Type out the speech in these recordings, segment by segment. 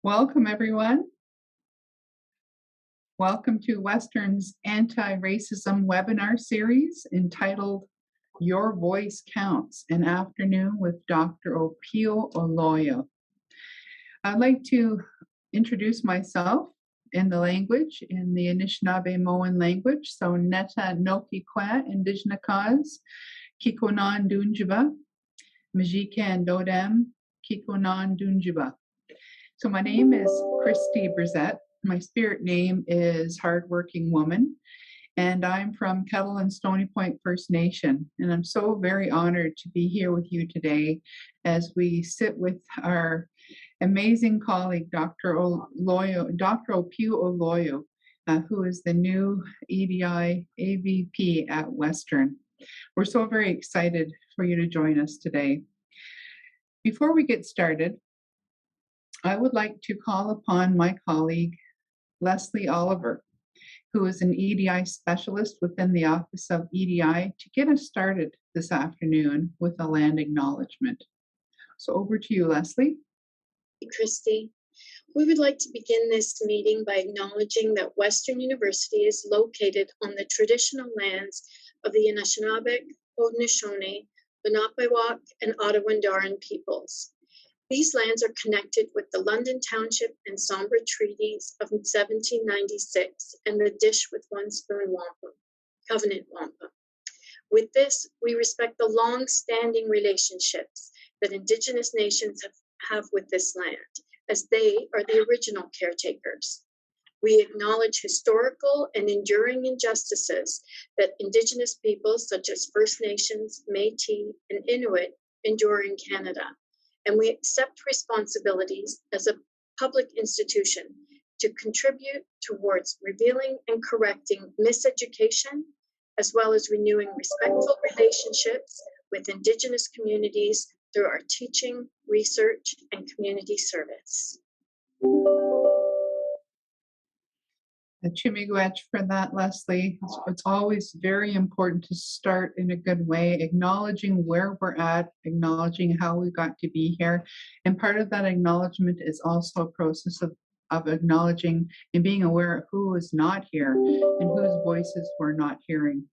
Welcome, everyone. Welcome to Western's anti-racism webinar series entitled Your Voice Counts, an afternoon with Dr. Opiyo Oloya. I'd like to introduce myself in the Anishinaabe-Moan language. So Neta Noki Kwa, Indigenous Cause, Kikonan Dunjiba, Majika and Dodam, Kikonan Dunjiba. So my name is Christy Brizette. My spirit name is Hardworking Woman, and I'm from Kettle and Stony Point First Nation. And I'm so very honored to be here with you today as we sit with our amazing colleague, Dr. Opiyo Oloya, who is the new EDI AVP at Western. We're so very excited for you to join us today. Before we get started, I would like to call upon my colleague, Leslie Oliver, who is an EDI specialist within the Office of EDI, to get us started this afternoon with a land acknowledgement. So over to you, Leslie. Christy, we would like to begin this meeting by acknowledging that Western University is located on the traditional lands of the Anishinaabe, Haudenosaunee, Lenape-Wauk, and Ottawa-Darren peoples. These lands are connected with the London Township and Sombra Treaties of 1796 and the Dish with One Spoon Wampum, Covenant Wampum. With this, we respect the long-standing relationships that Indigenous nations have with this land, as they are the original caretakers. We acknowledge historical and enduring injustices that Indigenous peoples such as First Nations, Métis, and Inuit endure in Canada. And we accept responsibilities as a public institution to contribute towards revealing and correcting miseducation, as well as renewing respectful relationships with Indigenous communities through our teaching, research, and community service. Chimigwech for that, Leslie. It's always very important to start in a good way, acknowledging where we're at, acknowledging how we got to be here. And part of that acknowledgement is also a process of acknowledging and being aware of who is not here and whose voices we're not hearing.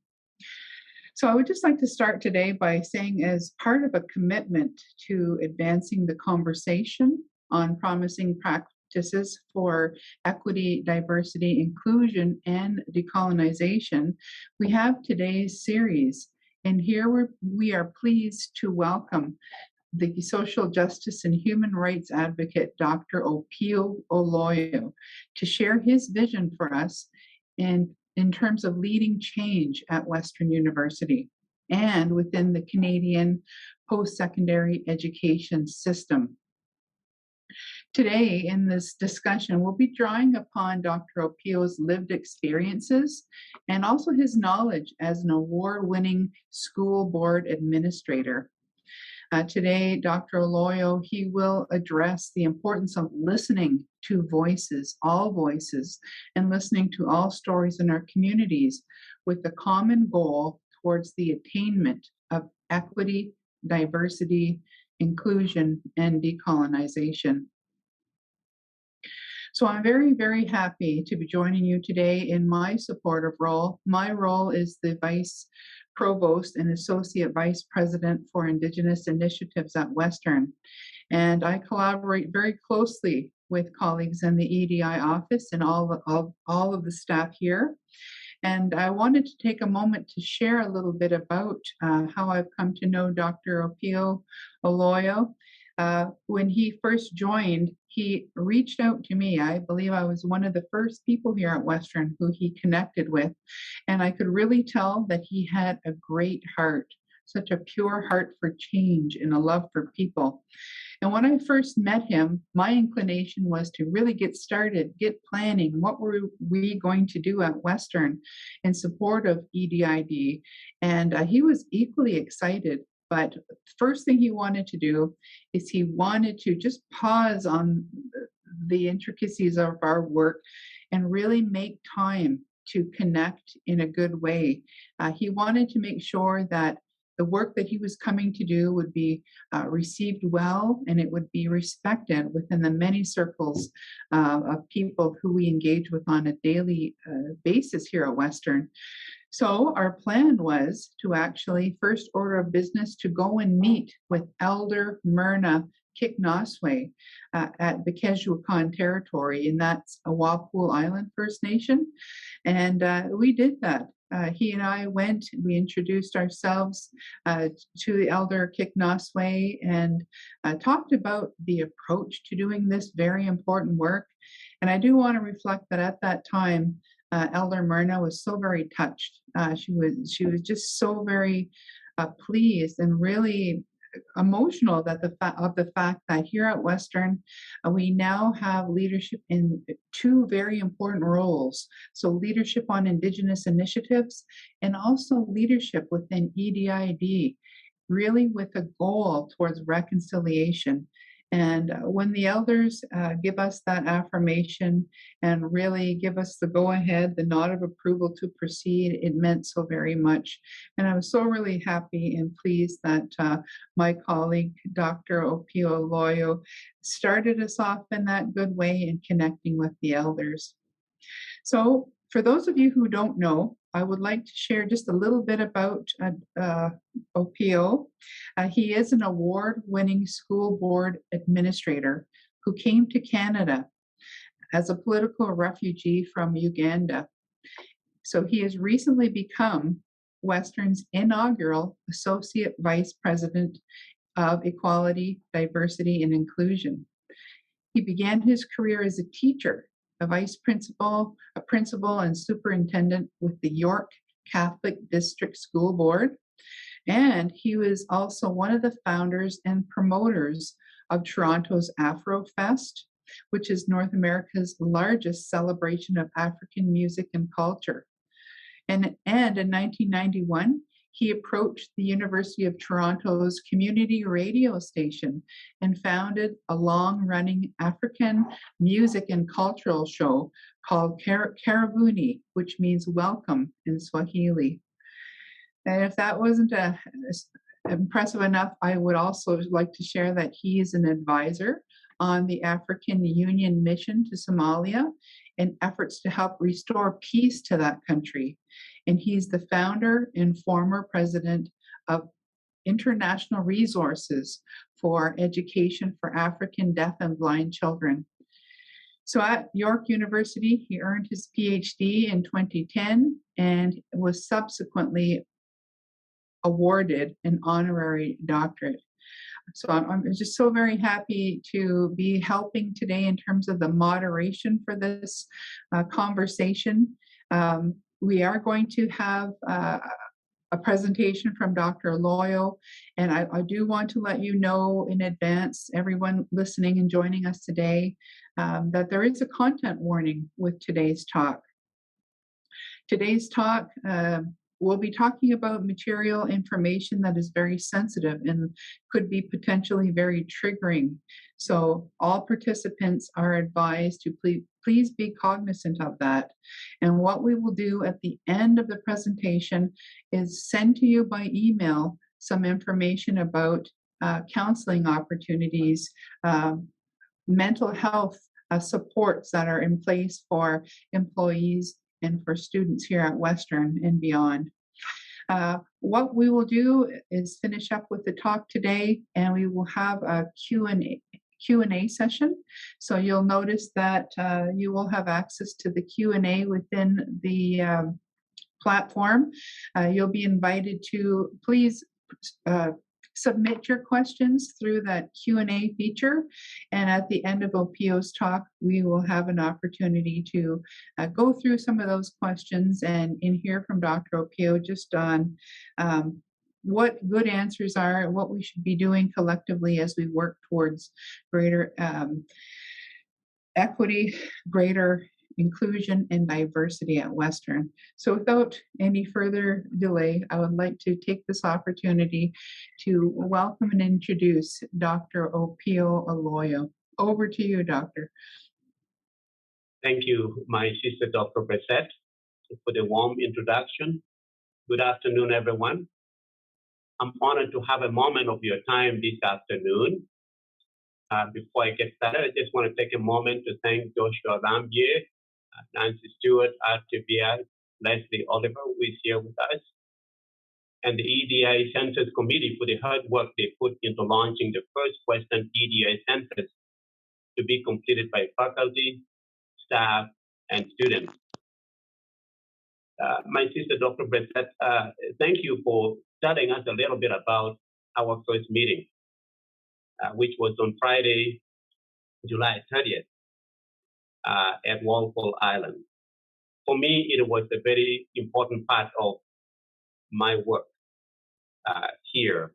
So I would just like to start today by saying, as part of a commitment to advancing the conversation on promising practices for equity, diversity, inclusion, and decolonization, we have today's series. And here we are pleased to welcome the social justice and human rights advocate, Dr. Opiyo Oloya, to share his vision for us in terms of leading change at Western University and within the Canadian post-secondary education system. Today, in this discussion, we'll be drawing upon Dr. Opiyo's lived experiences and also his knowledge as an award-winning school board administrator. Today, Dr. Oloya, he will address the importance of listening to voices, all voices, and listening to all stories in our communities with the common goal towards the attainment of equity, diversity, inclusion, and decolonization. So I'm very, very happy to be joining you today in my supportive role. My role is the Vice Provost and Associate Vice President for Indigenous Initiatives at Western. And I collaborate very closely with colleagues in the EDI office and all of the staff here. And I wanted to take a moment to share a little bit about how I've come to know Dr. Opiyo Oloya. When he first joined, he reached out to me. I believe I was one of the first people here at Western who he connected with. And I could really tell that he had a great heart, such a pure heart for change and a love for people. And when I first met him, my inclination was to really get started, get planning. What were we going to do at Western in support of EDID? And he was equally excited. But the first thing he wanted to do is he wanted to just pause on the intricacies of our work and really make time to connect in a good way. He wanted to make sure that the work that he was coming to do would be received well, and it would be respected within the many circles of people who we engage with on a daily basis here at Western. So our plan was to actually, first order of business, to go and meet with Elder Myrna Kiknosway at the Keshuakan territory, and that's a Walpole Island First Nation. And we did that. He and I went, we introduced ourselves to the Elder Kiknosway and talked about the approach to doing this very important work. And I do want to reflect that at that time, Elder Myrna was so very touched. She was just so very pleased and really emotional that the fact that here at Western we now have leadership in two very important roles. So leadership on Indigenous initiatives and also leadership within EDID, really with a goal towards reconciliation. And when the elders give us that affirmation and really give us the go-ahead, the nod of approval to proceed, it meant so very much. And I was so really happy and pleased that my colleague, Dr. Opiyo Oloya, started us off in that good way in connecting with the elders. So for those of you who don't know, I would like to share just a little bit about Opiyo. He is an award-winning school board administrator who came to Canada as a political refugee from Uganda. So he has recently become Western's inaugural Associate Vice President of Equality, Diversity, and Inclusion. He began his career as a teacher, a vice principal, a principal, and superintendent with the York Catholic District School Board. And he was also one of the founders and promoters of Toronto's Afrofest, which is North America's largest celebration of African music and culture. And in 1991, he approached the University of Toronto's community radio station and founded a long-running African music and cultural show called Karibuni, which means welcome in Swahili. And if that wasn't impressive enough, I would also like to share that he is an advisor on the African Union mission to Somalia in efforts to help restore peace to that country. And he's the founder and former president of International Resources for Education for African Deaf and Blind Children. So at York University, he earned his PhD in 2010 and was subsequently awarded an honorary doctorate. So I'm just so very happy to be helping today in terms of the moderation for this conversation. We are going to have a presentation from Dr. Oloya, and I do want to let you know in advance, everyone listening and joining us today, that there is a content warning with today's talk. Today's talk, we'll be talking about material information that is very sensitive and could be potentially very triggering. So all participants are advised to please be cognizant of that. And what we will do at the end of the presentation is send to you by email some information about counseling opportunities, mental health supports that are in place for employees and for students here at Western and beyond. What we will do is finish up with the talk today, and we will have a Q&A session. So you'll notice that you will have access to the Q&A within the platform. You'll be invited to please submit your questions through that Q&A feature. And at the end of Opiyo's talk, we will have an opportunity to go through some of those questions and hear from Dr. Opiyo just on what good answers are, what we should be doing collectively as we work towards greater equity, greater inclusion and diversity at Western. So without any further delay, I would like to take this opportunity to welcome and introduce Dr. Opiyo Oloya. Over to you, Doctor. Thank you, my sister, Dr. Brissette, for the warm introduction. Good afternoon, everyone. I'm honored to have a moment of your time this afternoon. Before I get started, I just want to take a moment to thank Joshua Lambier, Nancy Stewart, Artibia, Leslie Oliver, who is here with us, and the EDI Centers Committee for the hard work they put into launching the first Western EDI Centers to be completed by faculty, staff, and students. My sister, Dr. Bressette, thank you for telling us a little bit about our first meeting, which was on Friday, July 30th, at Walpole Island. For me, it was a very important part of my work here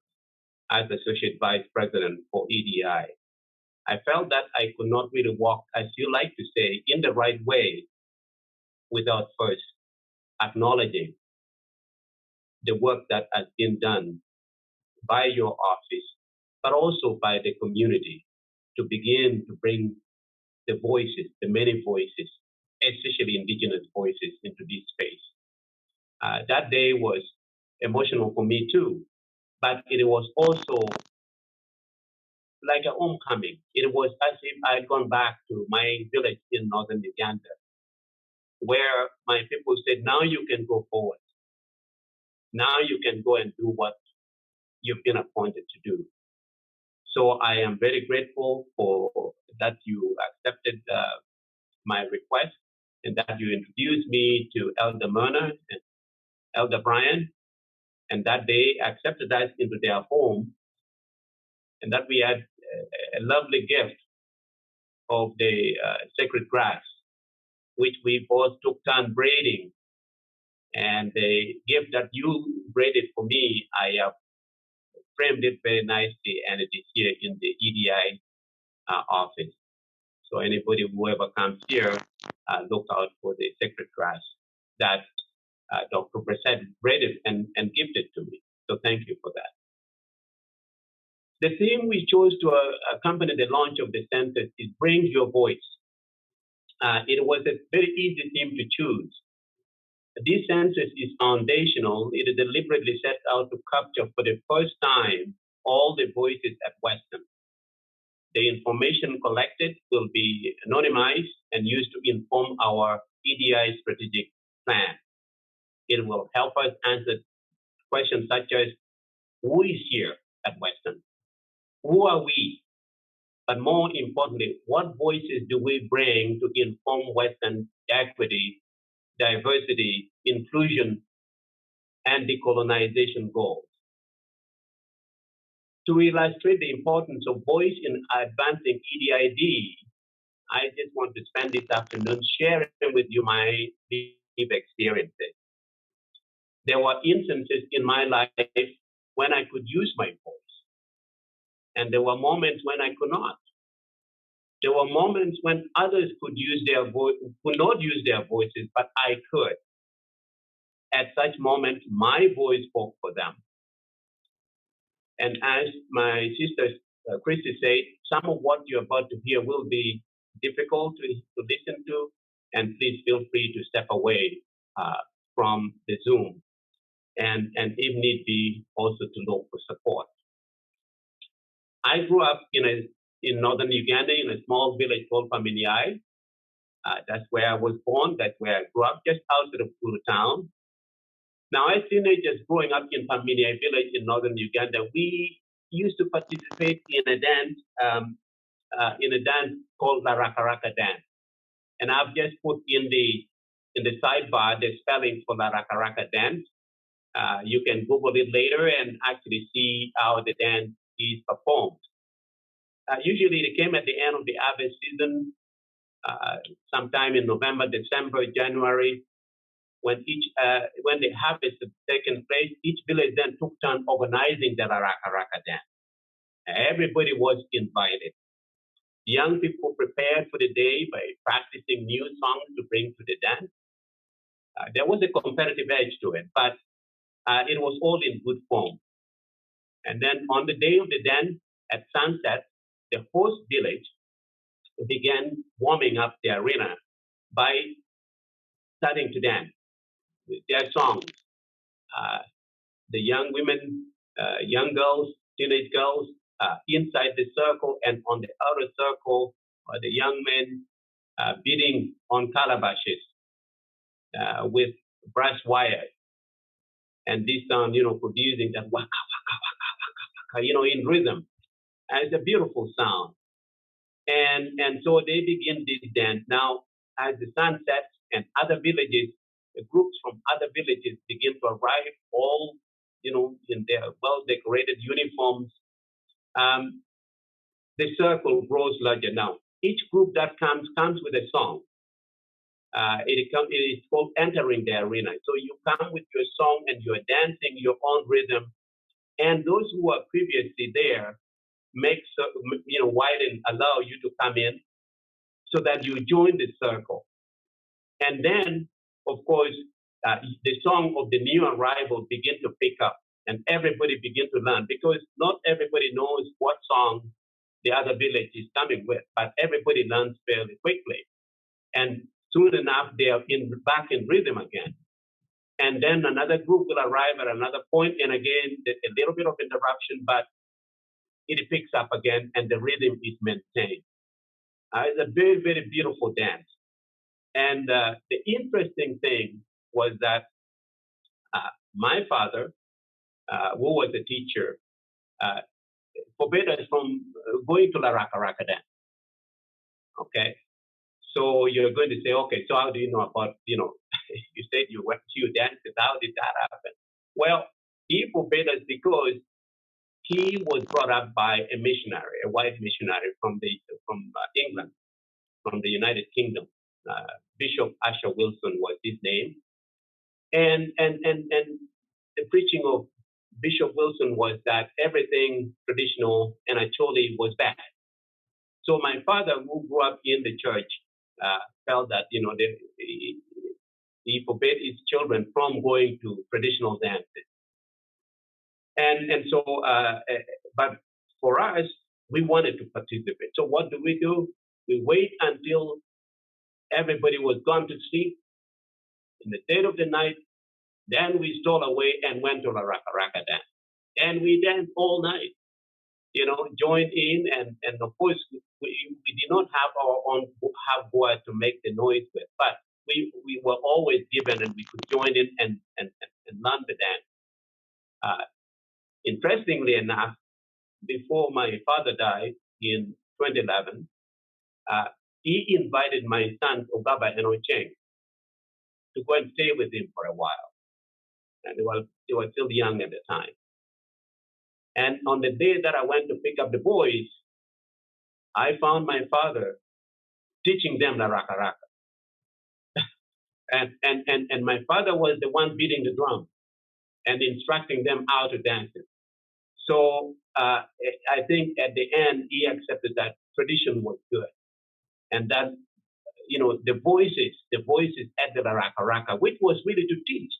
as Associate Vice President for EDI. I felt that I could not really walk, as you like to say, in the right way without first acknowledging the work that has been done by your office, but also by the community to begin to bring the voices, the many voices, especially indigenous voices, into this space. That day was emotional for me too, but it was also like a homecoming. It was as if I had gone back to my village in northern Uganda, where my people said, now you can go forward. Now you can go and do what you've been appointed to do. So I am very grateful for that you accepted my request and that you introduced me to Elder Myrna and Elder Brian, and that they accepted us into their home, and that we had a lovely gift of the sacred grass, which we both took turn braiding. And the gift that you braided for me, I have framed it very nicely, and it is here in the EDI office. So anybody, whoever comes here, look out for the sacred grass that Dr. Bressette braided and gifted to me. So thank you for that. The theme we chose to accompany the launch of the centers is Bring Your Voice. It was a very easy theme to choose. This census is foundational. It is deliberately set out to capture for the first time all the voices at Western. The information collected will be anonymized and used to inform our EDI strategic plan. It will help us answer questions such as, who is here at Western? Who are we? But more importantly, what voices do we bring to inform Western equity, diversity, inclusion, and decolonization goals? To illustrate the importance of voice in advancing EDID, I just want to spend this afternoon sharing with you my deep experiences. There were instances in my life when I could use my voice, and there were moments when I could not. There were moments when others could use their voice, could not use their voices, but I could. At such moments, my voice spoke for them. And as my sister Christy said, some of what you're about to hear will be difficult to listen to, and please feel free to step away from the Zoom, and if need be, also to look for support. I grew up in northern Uganda in a small village called Paminiai. That's where I was born. That's where I grew up, just outside of Kuru town. Now, as teenagers growing up in Paminiai village in northern Uganda, we used to participate in a dance called the Raka Raka dance. And I've just put in the sidebar the spelling for the Raka Raka dance. You can Google it later and actually see how the dance is performed. Usually it came at the end of the harvest season, sometime in November, December, January, when the harvest had taken place. Each village then took turn organizing the Raka Raka dance. Everybody was invited. Young people prepared for the day by practicing new songs to bring to the dance. There was a competitive edge to it, but it was all in good form. And then on the day of the dance, at sunset, the host village began warming up the arena by starting to dance with their songs. The young women young girls, teenage girls, inside the circle, and on the outer circle, the young men beating on calabashes with brass wires, and this sound, producing that waka waka waka waka waka, in rhythm. And it's a beautiful sound. And so they begin this dance. Now, as the sun sets and other villages, the groups from other villages begin to arrive, all in their well-decorated uniforms. The circle grows larger. Now, each group that comes with a song. It is called entering the arena. So you come with your song and you're dancing your own rhythm, and those who were previously there widen, allow you to come in so that you join the circle. And then, of course, the song of the new arrival begin to pick up, and everybody begin to learn, because not everybody knows what song the other village is coming with, but everybody learns fairly quickly. And soon enough, they are back in rhythm again. And then another group will arrive at another point, and again, a little bit of interruption, but it picks up again, and the rhythm is maintained. It's a very, very beautiful dance. And the interesting thing was that my father, who was a teacher, forbade us from going to La Raka Raka dance. Okay? So you're going to say, okay, so how do you know about, you said you went to dance, how did that happen? Well, he forbade us because he was brought up by a missionary, a white missionary from England, from the United Kingdom. Bishop Asher Wilson was his name. And the preaching of Bishop Wilson was that everything traditional and actually was bad. So my father, who grew up in the church, felt that he forbade his children from going to traditional dances. And so, but for us, we wanted to participate. So what do? We wait until everybody was gone to sleep in the dead of the night. Then we stole away and went to the Raka Raka dance. And we danced all night, joined in. And of course, we did not have our own habwa to make the noise with, but we were always given, and we could join in and learn the dance. Interestingly enough, before my father died in 2011, he invited my son, Ogaba Enocheng, to go and stay with him for a while. And they were still young at the time. And on the day that I went to pick up the boys, I found my father teaching them the Raka Raka. and my father was the one beating the drum and instructing them how to dance it. So I think at the end, he accepted that tradition was good. And that, the voices at the Raka Raka, which was really to teach.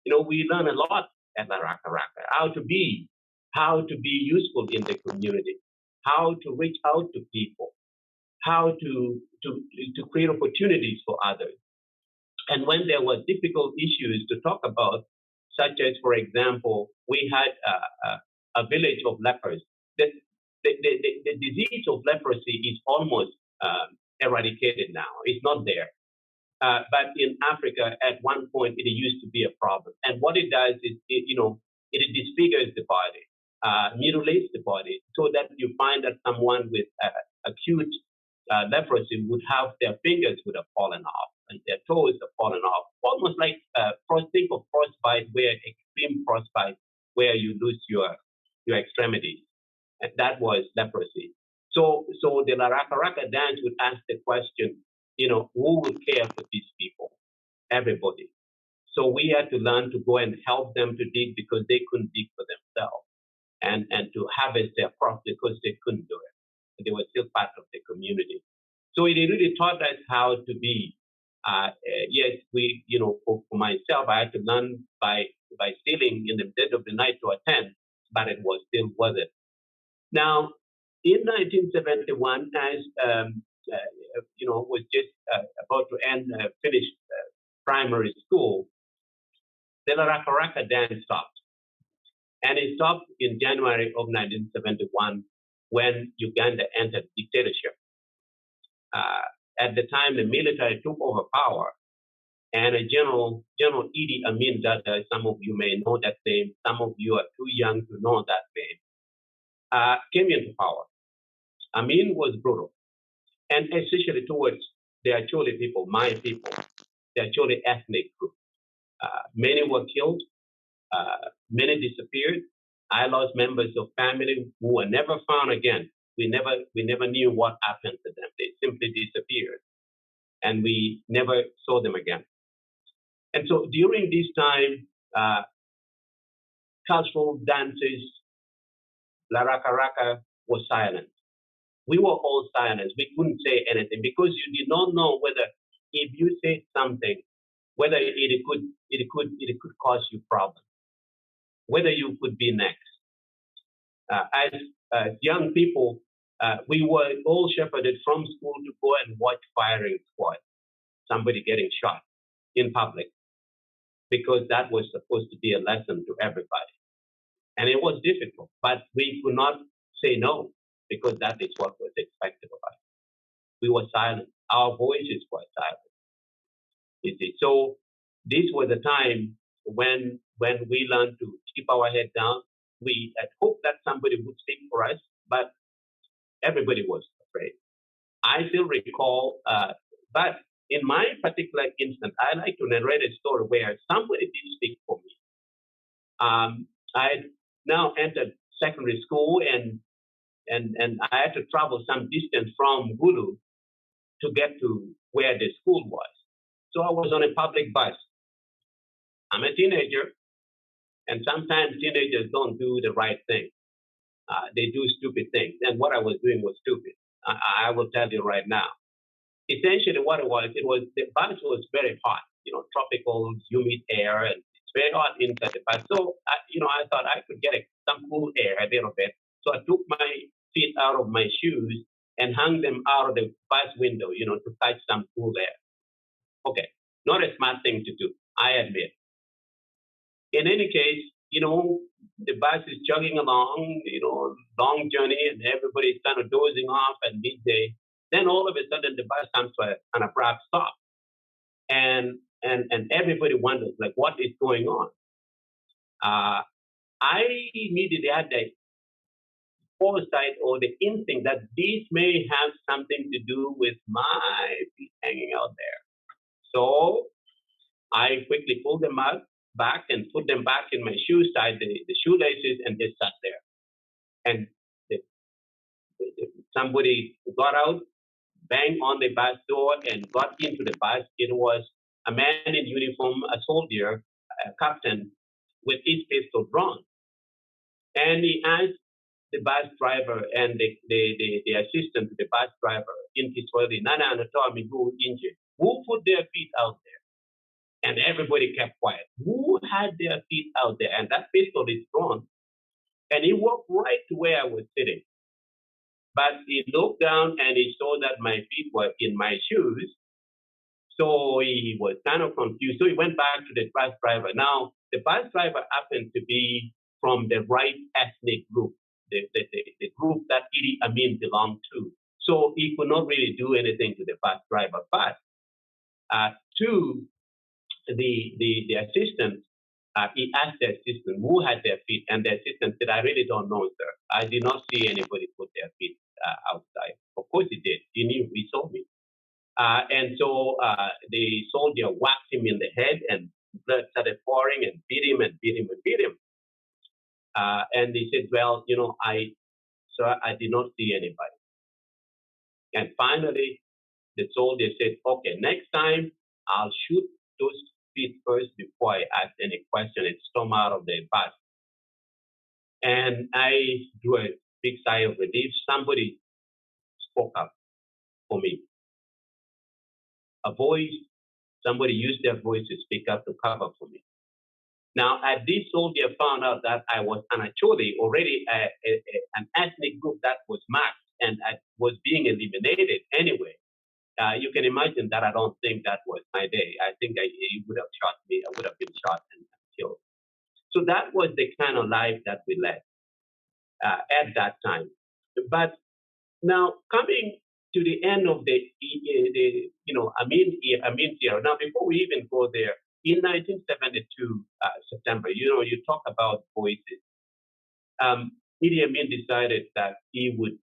We learn a lot at the Raka Raka, how to be useful in the community, how to reach out to people, how to create opportunities for others. And when there were difficult issues to talk about, such as, for example, we had a village of lepers. The disease of leprosy is almost eradicated now. It's not there. But in Africa, at one point, it used to be a problem. And what it does is, it disfigures the body, mutilates the body, so that you find that someone with acute leprosy would have their fingers would have fallen off and their toes have fallen off, almost like think of frostbite, where extreme frostbite, where you lose your extremities. And that was leprosy. So the La Raka Raka dance would ask the question, who will care for these people? Everybody. So we had to learn to go and help them to dig, because they couldn't dig for themselves, and to harvest their crops because they couldn't do it. They were still part of the community. So it really taught us how to be. Yes, we, for myself, I had to learn by stealing in the dead of the night to attend, but it was still worth it. Now, in 1971, as was just about to finish primary school, the La Raka Raka dance stopped. And it stopped in January of 1971 when Uganda entered dictatorship. At the time, the military took over power, and a General Idi Amin Dada, some of you may know that name, some of you are too young to know that name, came into power. Amin was brutal, and especially towards the Acholi people, my people, the Acholi ethnic group. Many were killed, many disappeared. I lost members of family who were never found again. We never knew what happened to them. They simply disappeared, and we never saw them again. And so during this time, cultural dances, La Raka Raka was silent. We were all silent. We couldn't say anything because you did not know whether if you said something, whether it could cause you problems, whether you could be next. As young people, we were all shepherded from school to go and watch firing squad, somebody getting shot in public, because that was supposed to be a lesson to everybody. And it was difficult, but we could not say no, because that is what was expected of us. We were silent. Our voices were silent. You see, so this was a time when we learned to keep our head down. We had hoped that somebody would speak for us, but everybody was afraid. I still recall, but in my particular instance, I like to narrate a story where somebody did speak for me. I now entered secondary school, and I had to travel some distance from Gulu to get to where the school was. So I was on a public bus. I'm a teenager, and sometimes teenagers don't do the right thing. They do stupid things, and what I was doing was stupid. I will tell you right now. Essentially, what it was the bus was very hot, tropical, humid air, and it's very hot inside the bus. So, I thought I could get some cool air a little bit. So I took my feet out of my shoes and hung them out of the bus window, to catch some cool air. Okay, not a smart thing to do, I admit. In any case, the bus is chugging along, long journey, and everybody's kind of dozing off at midday. Then all of a sudden, the bus comes to an abrupt stop, and everybody wonders, like, what is going on? I immediately had the foresight or the instinct that this may have something to do with my feet hanging out there. So I quickly pulled them out back and put them back in my shoe side, the shoelaces, and they sat there. And somebody got out, banged on the bus door, and got into the bus. It was a man in uniform, a soldier, a captain, with his pistol drawn. And he asked the bus driver and the assistant to the bus driver in Kiswahili, Nana anatoa miguu nje, who put their feet out there? And everybody kept quiet. Who had their feet out there? And that pistol is drawn. And he walked right to where I was sitting. But he looked down and he saw that my feet were in my shoes. So he was kind of confused. So he went back to the bus driver. Now, the bus driver happened to be from the right ethnic group, the group that Idi Amin belonged to. So he could not really do anything to the bus driver. But to the assistant, he asked the assistant who had their feet, and the assistant said, I really don't know, sir. I did not see anybody put their feet outside. Of course he did. He knew. He saw me. And so the soldier whacked him in the head, and blood started pouring, and beat him and beat him and beat him. And he said, well, sir, I did not see anybody. And finally, the soldier said, okay, next time I'll shoot those feet first before I ask any question, and storm out of the bus. And I drew a big sigh of relief. Somebody spoke up for me. Somebody used their voice to speak up to cover for me. Now, as this soldier found out that I was actually already an ethnic group that was marked and I was being eliminated anyway, you can imagine that I don't think that was my day. I think he would have shot me. I would have been shot and killed. So that was the kind of life that we led at that time. But now coming to the end of the Amin era. Now before we even go there, in 1972 September, you talk about voices. Idi Amin decided that he would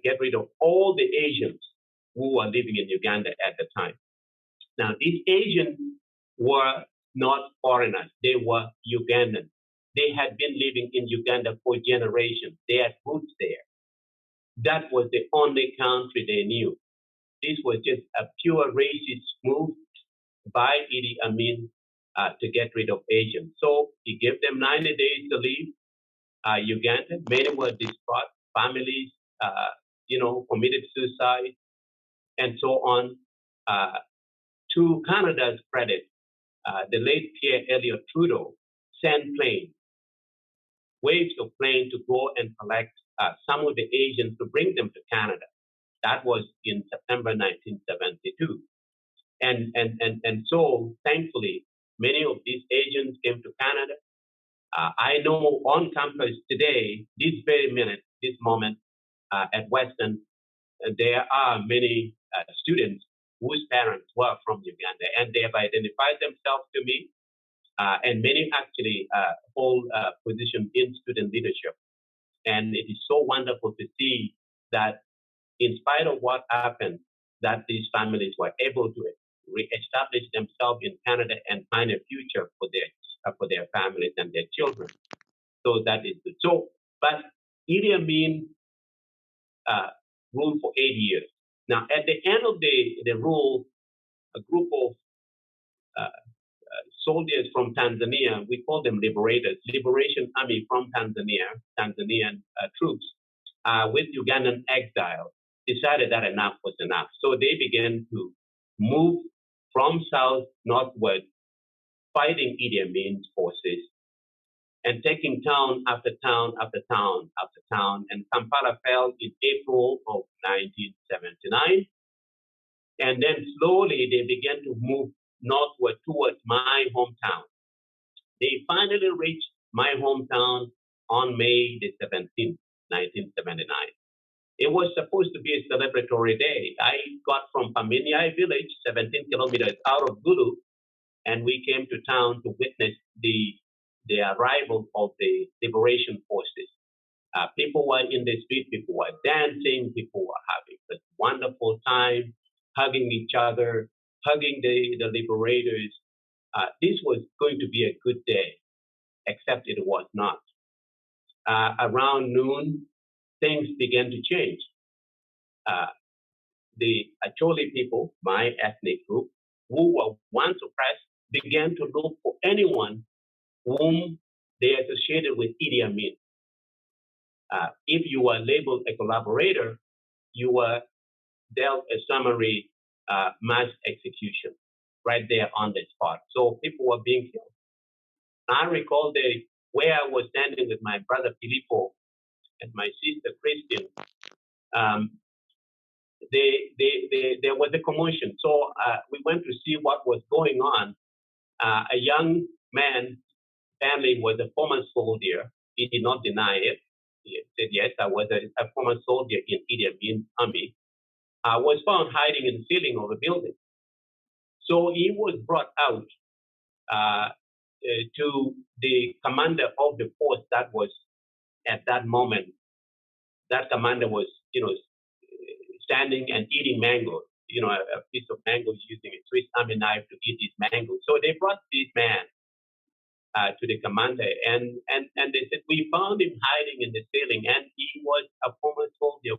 get rid of all the Asians who were living in Uganda at the time. Now these Asians were not foreigners; they were Ugandans. They had been living in Uganda for generations. They had roots there. That was the only country they knew. This was just a pure racist move by Idi Amin to get rid of Asians. So he gave them 90 days to leave Uganda. Many were distraught. Families, committed suicide, and so on. To Canada's credit, the late Pierre Elliott Trudeau sent waves of planes to go and collect some of the Asians to bring them to Canada. That was in September 1972. And so, thankfully, many of these Asians came to Canada. I know on campus today, this very minute, this moment, at Western, there are many students whose parents were from Uganda, and they have identified themselves to me. And many actually hold positions in student leadership. And it is so wonderful to see that in spite of what happened, that these families were able to re-establish themselves in Canada and find a future for their families and their children. So that is good. So, but Idi Amin ruled for 8 years. Now, at the end of the rule, a group of soldiers from Tanzania, we call them liberators, Liberation Army from Tanzania, Tanzanian troops, with Ugandan exiles, decided that enough was enough. So they began to move from south northward, fighting Idi Amin's forces, and taking town after town after town after town. And Kampala fell in April of 1979. And then slowly they began to move northward towards my hometown. They finally reached my hometown on May the 17th, 1979. It was supposed to be a celebratory day. I got from Paminyai village, 17 kilometers out of Gulu, and we came to town to witness the arrival of the liberation forces. People were in the street, people were dancing, people were having a wonderful time, hugging each other, hugging the liberators. This was going to be a good day, except it was not. Around noon, things began to change. The Acholi people, my ethnic group, who were once oppressed, began to look for anyone whom they associated with Idi Amin. If you were labeled a collaborator, you were dealt a summary mass execution right there on the spot. So people were being killed. I recall where I was standing with my brother Filippo and my sister Christian. There was a commotion. So we went to see what was going on. A young man, family was a former soldier. He did not deny it. He said, yes, I was a former soldier in Idi Amin's army. Was found hiding in the ceiling of a building. So he was brought out to the commander of the force that was at that moment. That commander was, standing and eating mango, a piece of mango using a Swiss Army knife to eat his mango. So they brought this man to the commander and they said, we found him hiding in the ceiling, and he was a former soldier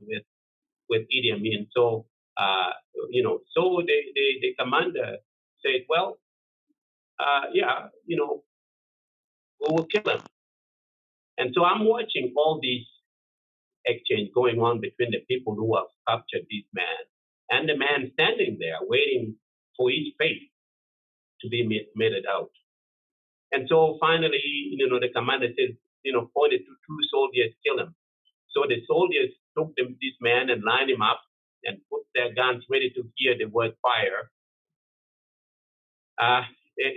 with Idi Amin. So, so the commander said, well, we will kill him. And so I'm watching all these exchange going on between the people who have captured this man and the man standing there waiting for his fate to be meted out. And so finally, the commander says, pointed to two soldiers, kill him. So the soldiers took this man and lined him up and put their guns ready to hear the word fire.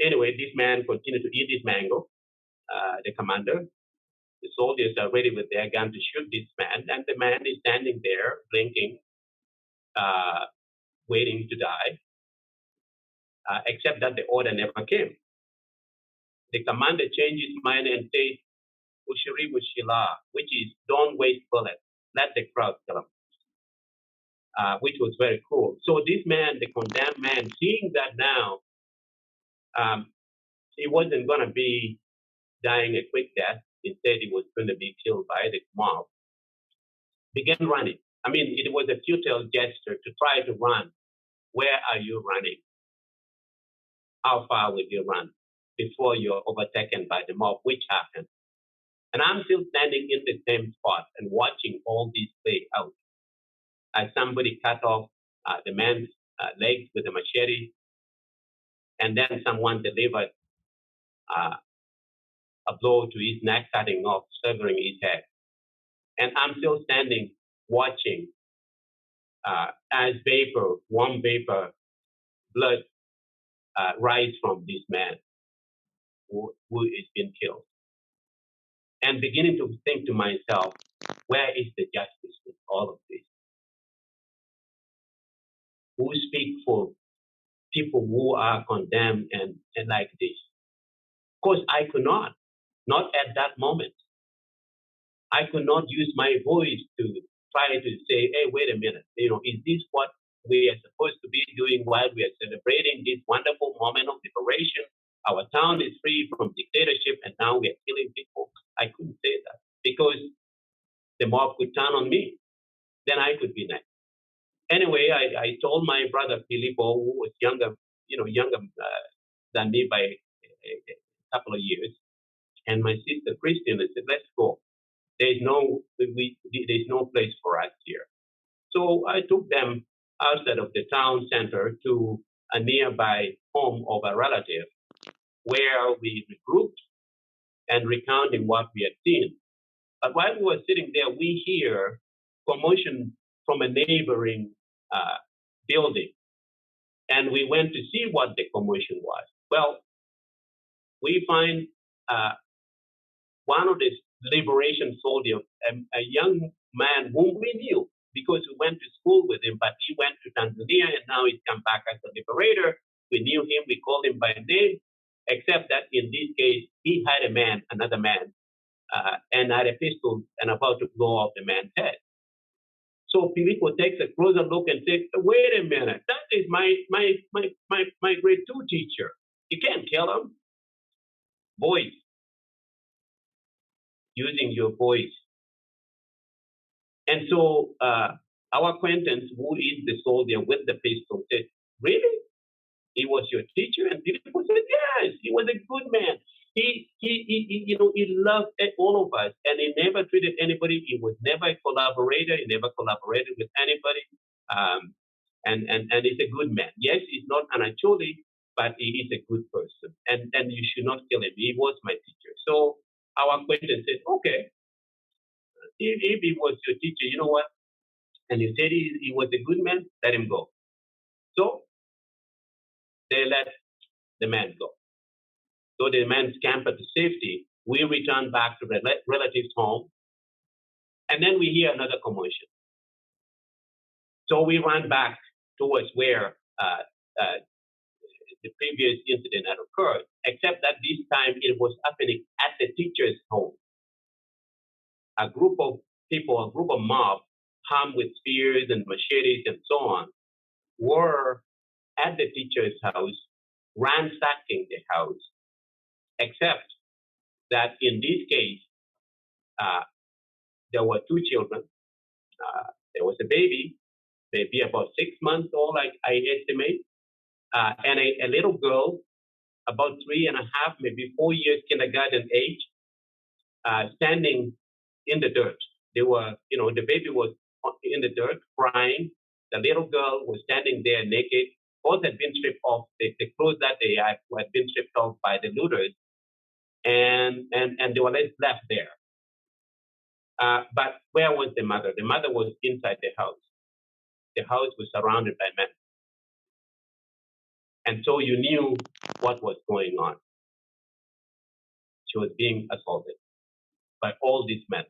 Anyway, this man continued to eat this mango. The commander, the soldiers are ready with their gun to shoot this man, and the man is standing there blinking, waiting to die, except that the order never came. The commander changed his mind and said, Ushiri Mushila, which is don't waste bullets, let the crowd kill him, which was very cool. So this man, the condemned man, seeing that now, he wasn't going to be dying a quick death. Instead, he was going to be killed by the mob, began running. I mean, it was a futile gesture to try to run. Where are you running? How far will you run before you're overtaken by the mob, which happened? And I'm still standing in the same spot and watching all this play out. As somebody cut off the man's legs with a machete, and then someone delivered a blow to his neck, cutting off, severing his head. And I'm still standing watching as vapor, warm vapor, blood rise from this man who is being killed. And beginning to think to myself, where is the justice in all of this? Who speak for people who are condemned and like this? Of course, I could not at that moment. I could not use my voice to try to say, hey, wait a minute, is this what we are supposed to be doing while we are celebrating this wonderful moment of liberation? Our town is free from dictatorship, and now we are killing people. I couldn't say that because the mob could turn on me. Then I could be next. Anyway, I told my brother Filippo, who was younger than me by a couple of years, and my sister Christian. I said, let's go. There's no place for us here. So I took them outside of the town center to a nearby home of a relative, where we regrouped and recounting what we had seen. But while we were sitting there, we hear commotion from a neighboring building. And we went to see what the commotion was. Well, we find one of the liberation soldiers, a young man whom we knew because we went to school with him, but he went to Tanzania and now he's come back as a liberator. We knew him, we called him by name, except that in this case, he had another man, and had a pistol and about to blow off the man's head. So Filippo takes a closer look and says, wait a minute, that is my grade 2 teacher. You can't kill him. Voice. Using your voice. And so our acquaintance, who is the soldier with the pistol, said, really? He was your teacher? And Filippo said, yes, he was a good man. He loved all of us, and he never treated anybody. He was never a collaborator. He never collaborated with anybody. And he's a good man. Yes, he's not an Acholi, but he is a good person. And you should not kill him. He was my teacher. So our acquaintance said, okay, if he was your teacher, you know what? And he said he was a good man, let him go. So they let the man go. So the man scampered to safety. We returned back to the relative's home. And then we hear another commotion. So we ran back towards where the previous incident had occurred, except that this time it was happening at the teacher's home. A group of people, a group of mob, armed with spears and machetes and so on, were at the teacher's house, ransacking the house, except that in this case, there were 2 children. There was a baby, maybe about 6 months old, I estimate, and a little girl, about 3.5, maybe 4 years kindergarten age, standing in the dirt. They were, the baby was in the dirt crying. The little girl was standing there naked. Both had been stripped off. The clothes that they had been stripped off by the looters, and they were left there. But where was the mother? The mother was inside the house. The house was surrounded by men. And so you knew what was going on. She was being assaulted by all these men.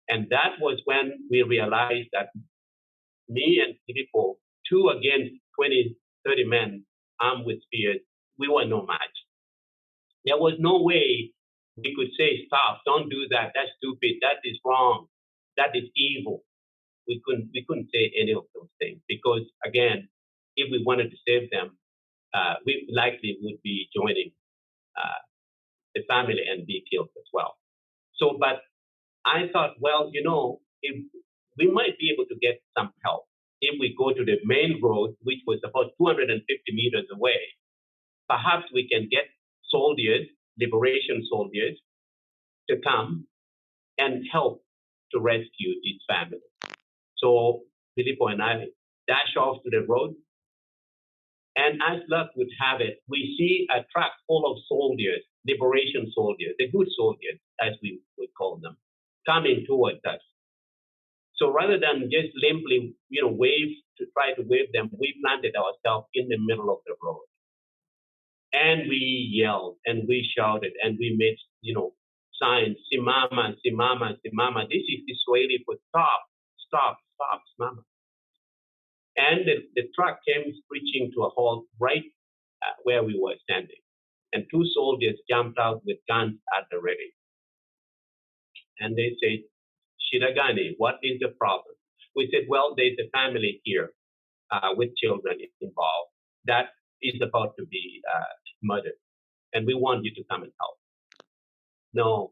And that was when we realized that me and Filippo, 2 against 20, 30 men armed with spears, we were no match. There was no way we could say, stop, don't do that, that's stupid, that is wrong, that is evil. We couldn't say any of those things because, again, if we wanted to save them, we likely would be joining the family and be killed as well. So, but I thought, well, if we might be able to get some help if we go to the main road, which was about 250 meters away. Perhaps we can get soldiers, liberation soldiers, to come and help to rescue this family. So Filippo and I dash off to the road, and as luck would have it, we see a truck full of soldiers, liberation soldiers, the good soldiers, as we would call them, coming towards us. So rather than just limply, try to wave them, we planted ourselves in the middle of the road. And we yelled and we shouted and we made, signs, simama, simama, simama. This is the Swahili for stop, stop, stop, simama. And the truck came screeching to a halt right where we were standing. And 2 soldiers jumped out with guns at the ready. And they said, Shiragani, what is the problem? We said, well, there's a family here with children involved that is about to be murdered. And we want you to come and help. No.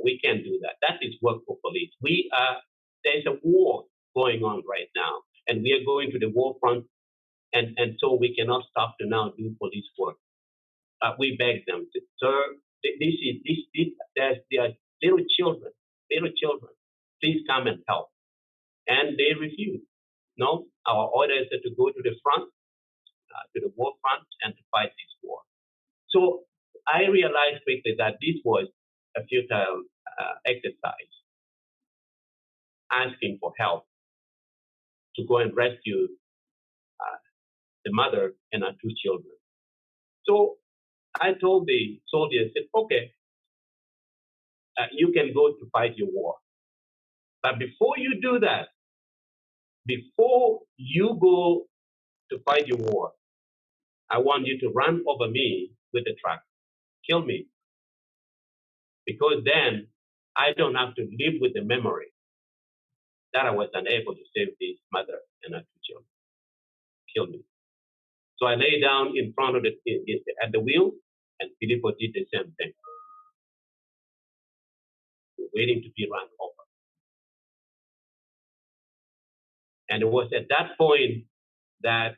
We can't do that. That is work for police. There's a war going on right now. And we are going to the war front. And so we cannot stop to now do police work. We beg them, sir, there are little children, please come and help. And they refuse. No, our orders are to go to the front, to the war front, and to fight this war. So I realized quickly that this was a futile exercise, asking for help to go and rescue the mother and her 2 children. So I told the soldiers, okay, you can go to fight your war. But before you do that, before you go to fight your war, I want you to run over me with the truck. Kill me. Because then I don't have to live with the memory that I was unable to save this mother and her 2 children. Kill me. So I lay down in front of at the wheel, and Filippo did the same thing. We're waiting to be run over. And it was at that point that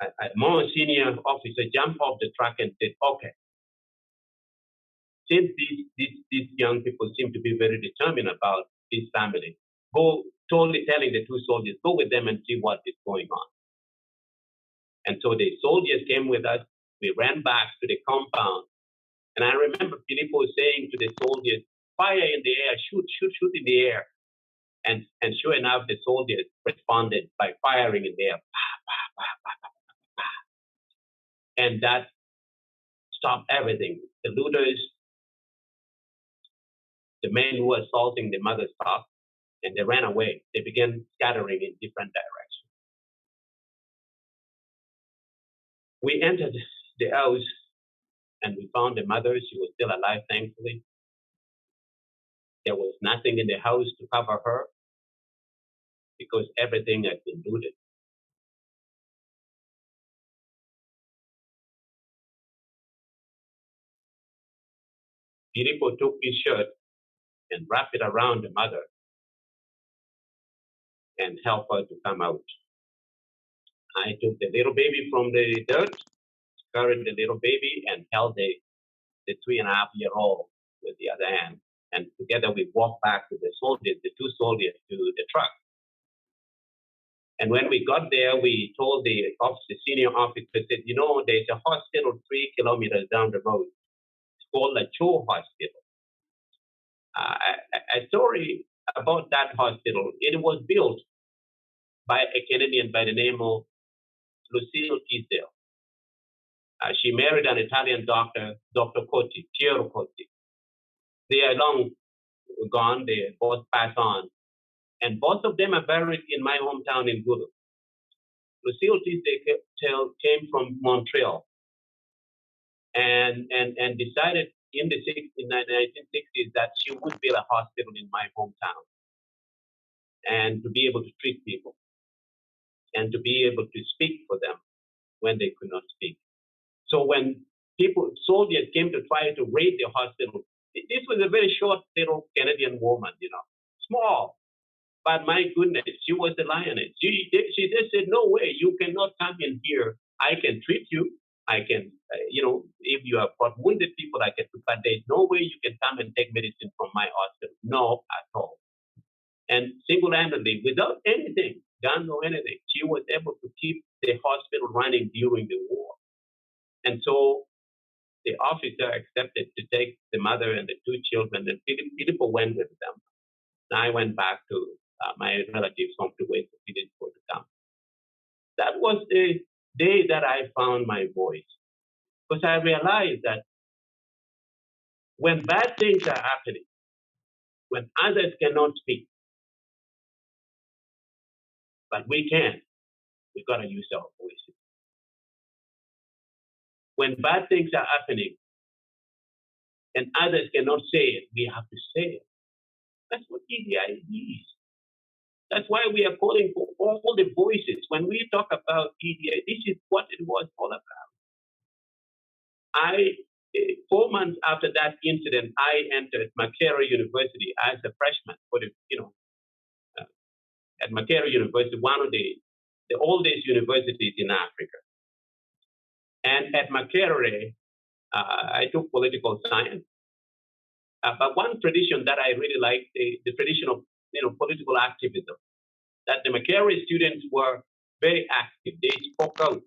a more senior officer jumped off the truck and said, okay, since these young people seem to be very determined about this family, go totally telling the 2 soldiers, go with them and see what is going on. And so the soldiers came with us. We ran back to the compound. And I remember Filippo saying to the soldiers, fire in the air, shoot in the air. And sure enough, the soldiers responded by firing in the air. And that stopped everything. The looters, the men who were assaulting the mother stopped, and they ran away. They began scattering in different directions. We entered the house, and we found the mother. She was still alive, thankfully. There was nothing in the house to cover her because everything had been looted. Filippo took his shirt and wrapped it around the mother and helped her to come out. I took the little baby from the dirt, carried the little baby, and held the 3.5-year-old with the other hand. And together we walked back to the soldiers, the 2 soldiers, to the truck. And when we got there, we told the senior officer, said, there's a hospital 3 kilometers down the road. It's called the Cho Hospital. A story about that hospital, it was built by a Canadian by the name of Lucille Tisdale. She married an Italian doctor, Dr. Cotti, Piero Cotti. They are long gone. They both passed on. And both of them are buried in my hometown in Gulu. Lucille Tisdale came from Montreal and decided in the 1960s that she would build a hospital in my hometown and to be able to treat people and to be able to speak for them when they could not speak. So when soldiers came to try to raid the hospital, this was a very short little Canadian woman, small. But my goodness, she was the lioness. She just said, no way, you cannot come in here. I can treat you. I can, if you have got wounded people, I can, but there's no way you can come and take medicine from my hospital. No, at all. And single-handedly, without anything, gun or anything, she was able to keep the hospital running during the war. And so the officer accepted to take the mother and the two children, and Filippo went with them. And I went back to my relatives home to wait for Filippo to come. That was the day that I found my voice, because I realized that when bad things are happening, when others cannot speak, but we can, we've got to use our voices. When bad things are happening and others cannot say it, we have to say it. That's what EDI is. That's why we are calling for all the voices. When we talk about EDI, this is what it was all about. 4 months after that incident, I entered Makerere University as a freshman for at Makerere University, one of the oldest universities in Africa. And at Makerere, I took political science. But one tradition that I really liked, the tradition of political activism, that the Makerere students were very active. They spoke out.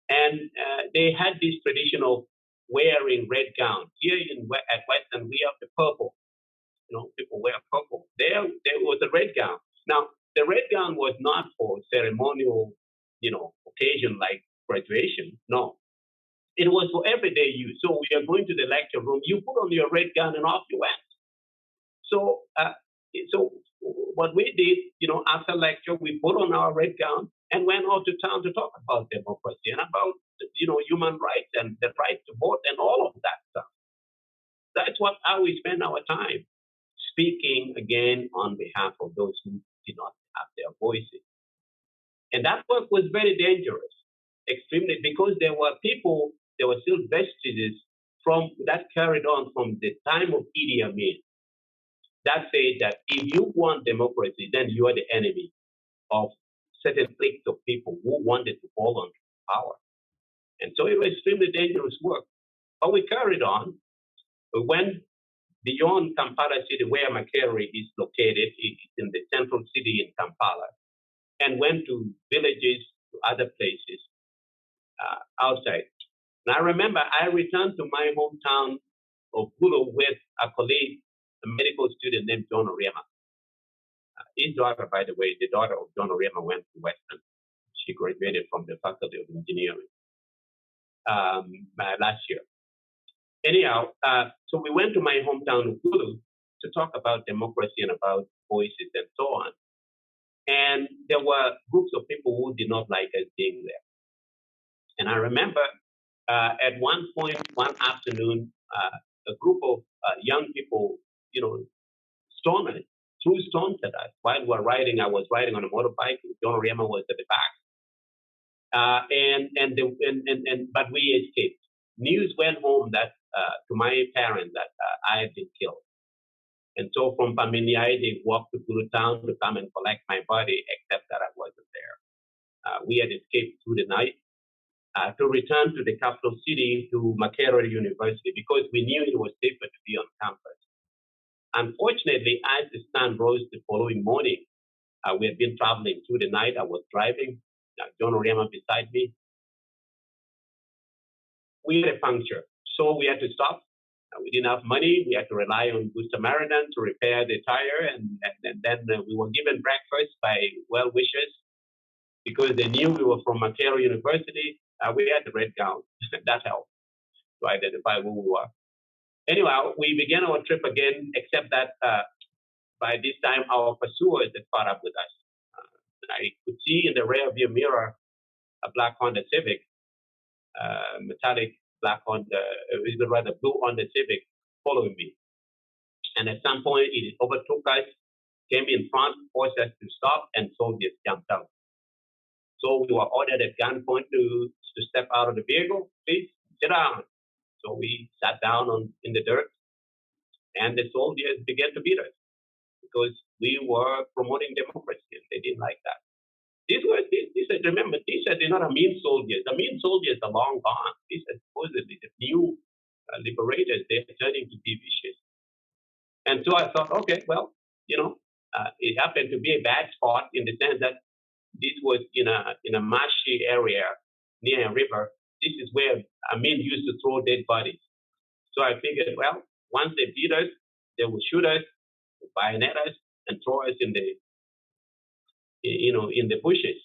And they had this tradition of wearing red gowns. Here at Western, we have the purple. People wear purple. There was a red gown. Now, the red gown was not for ceremonial, occasion like graduation. No. It was for everyday use. So we are going to the lecture room. You put on your red gown and off you went. So what we did, after lecture, we put on our red gown and went out to town to talk about democracy and about, human rights and the right to vote and all of that stuff. That's how we spend our time, speaking again on behalf of those who did not have their voices. And that work was very dangerous, extremely, because there were still vestiges that carried on from the time of Idi Amin that said that if you want democracy, then you are the enemy of certain cliques of people who wanted to hold on to power. And so it was extremely dangerous work. But we carried on. We went beyond Kampala City, where Makerere is located. It's in the central city in Kampala, and went to villages, to other places outside. And I remember I returned to my hometown of Gulu with a colleague, a medical student named John Oriema. His daughter, by the way, the daughter of John Oriema went to Western. She graduated from the Faculty of Engineering last year. Anyhow, so we went to my hometown of Gulu to talk about democracy and about voices and so on. And there were groups of people who did not like us being there. And I remember at one point, one afternoon, a group of young people, threw stones at us while we were riding. I was riding on a motorbike. John Oriema was at the back. But we escaped. News went home that to my parents that I had been killed. And so from Paminiai, they walked to Gulu town to come and collect my body, except that I wasn't there. We had escaped through the night to return to the capital city, to Makerere University, because we knew it was safer to be on campus. Unfortunately, as the sun rose the following morning, we had been traveling through the night. I was driving, John Oriema beside me. We had a puncture, so we had to stop. We didn't have money. We had to rely on Good Samaritan to repair the tire, and then we were given breakfast by well-wishers because they knew we were from Makero University. We had the red gown. That helped to identify who we were. Anyhow, we began our trip again, except that by this time our pursuers had caught up with us. I could see in the rear view mirror a black Honda Civic, metallic black Honda, rather blue Honda Civic following me. And at some point it overtook us, came in front, forced us to stop, and soldiers jumped out. So we were ordered at gunpoint to step out of the vehicle. Please sit down. So we sat down in the dirt, and the soldiers began to beat us because we were promoting democracy, and they didn't like that. Remember, these are not mean soldiers. The mean soldiers are long gone. These are supposedly the new liberators. They're turning to be vicious. And so I thought, okay, well, it happened to be a bad spot in the sense that this was in a marshy area near a river. This is where Amin used to throw dead bodies. So I figured, well, once they beat us, they will shoot us, bayonet us, and throw us in the bushes,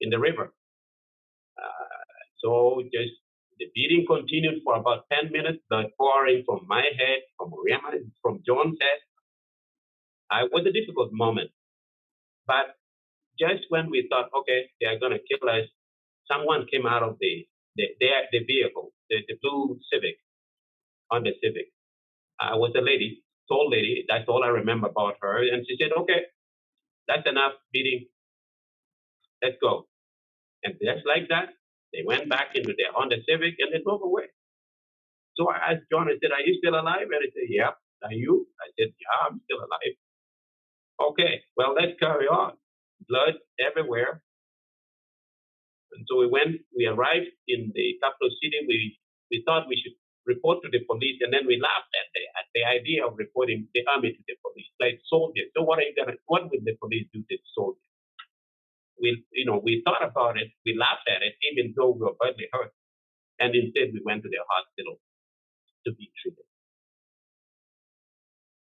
in the river. So just the beating continued for about 10 minutes, blood pouring from my head, from Mariama's, from John's head. It was a difficult moment. But just when we thought, okay, they are going to kill us, someone came out of the vehicle, the blue Civic, Honda Civic. Was a lady, tall lady. That's all I remember about her. And she said, okay, that's enough beating. Let's go. And just like that, they went back into their Honda Civic and they drove away. So I asked John, I said, are you still alive? And he said, yeah. Are you? I said, yeah, I'm still alive. Okay, well, let's carry on. Blood everywhere. And so we arrived in the capital city. We thought we should report to the police, and then we laughed at the idea of reporting the army to the police, like soldiers. So what will the police do to the soldiers? We thought about it, we laughed at it, even though we were badly hurt. And instead we went to the hospital to be treated.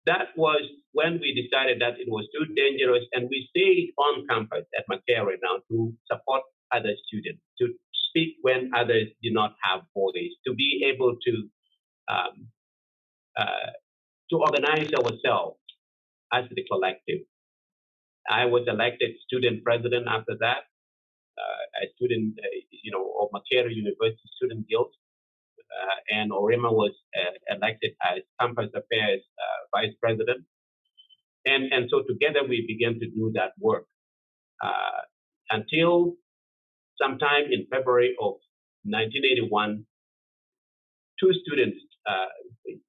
That was when we decided that it was too dangerous, and we stayed on campus at Makere now to support other students, to speak when others did not have voice, to be able to organize ourselves as the collective. I was elected student president after that, a student, of Makere University Student Guild, and Orema was elected as campus affairs vice president. And so together we began to do that work until sometime in February of 1981, two students,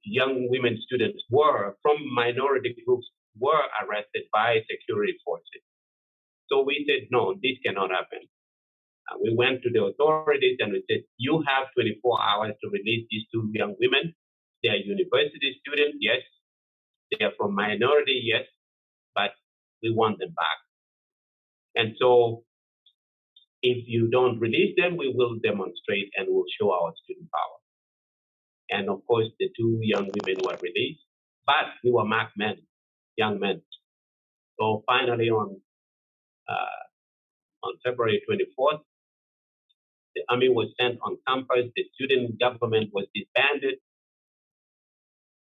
young women students, were from minority groups, were arrested by security forces. So we said, no, this cannot happen. We went to the authorities and we said, you have 24 hours to release these two young women. They are university students, yes. They are from minority, yes, but we want them back. And so if you don't release them, we will demonstrate and we'll show our student power. And of course, the two young women were released, but we were marked men, young men. So finally on February 24th, the army was sent on campus, the student government was disbanded,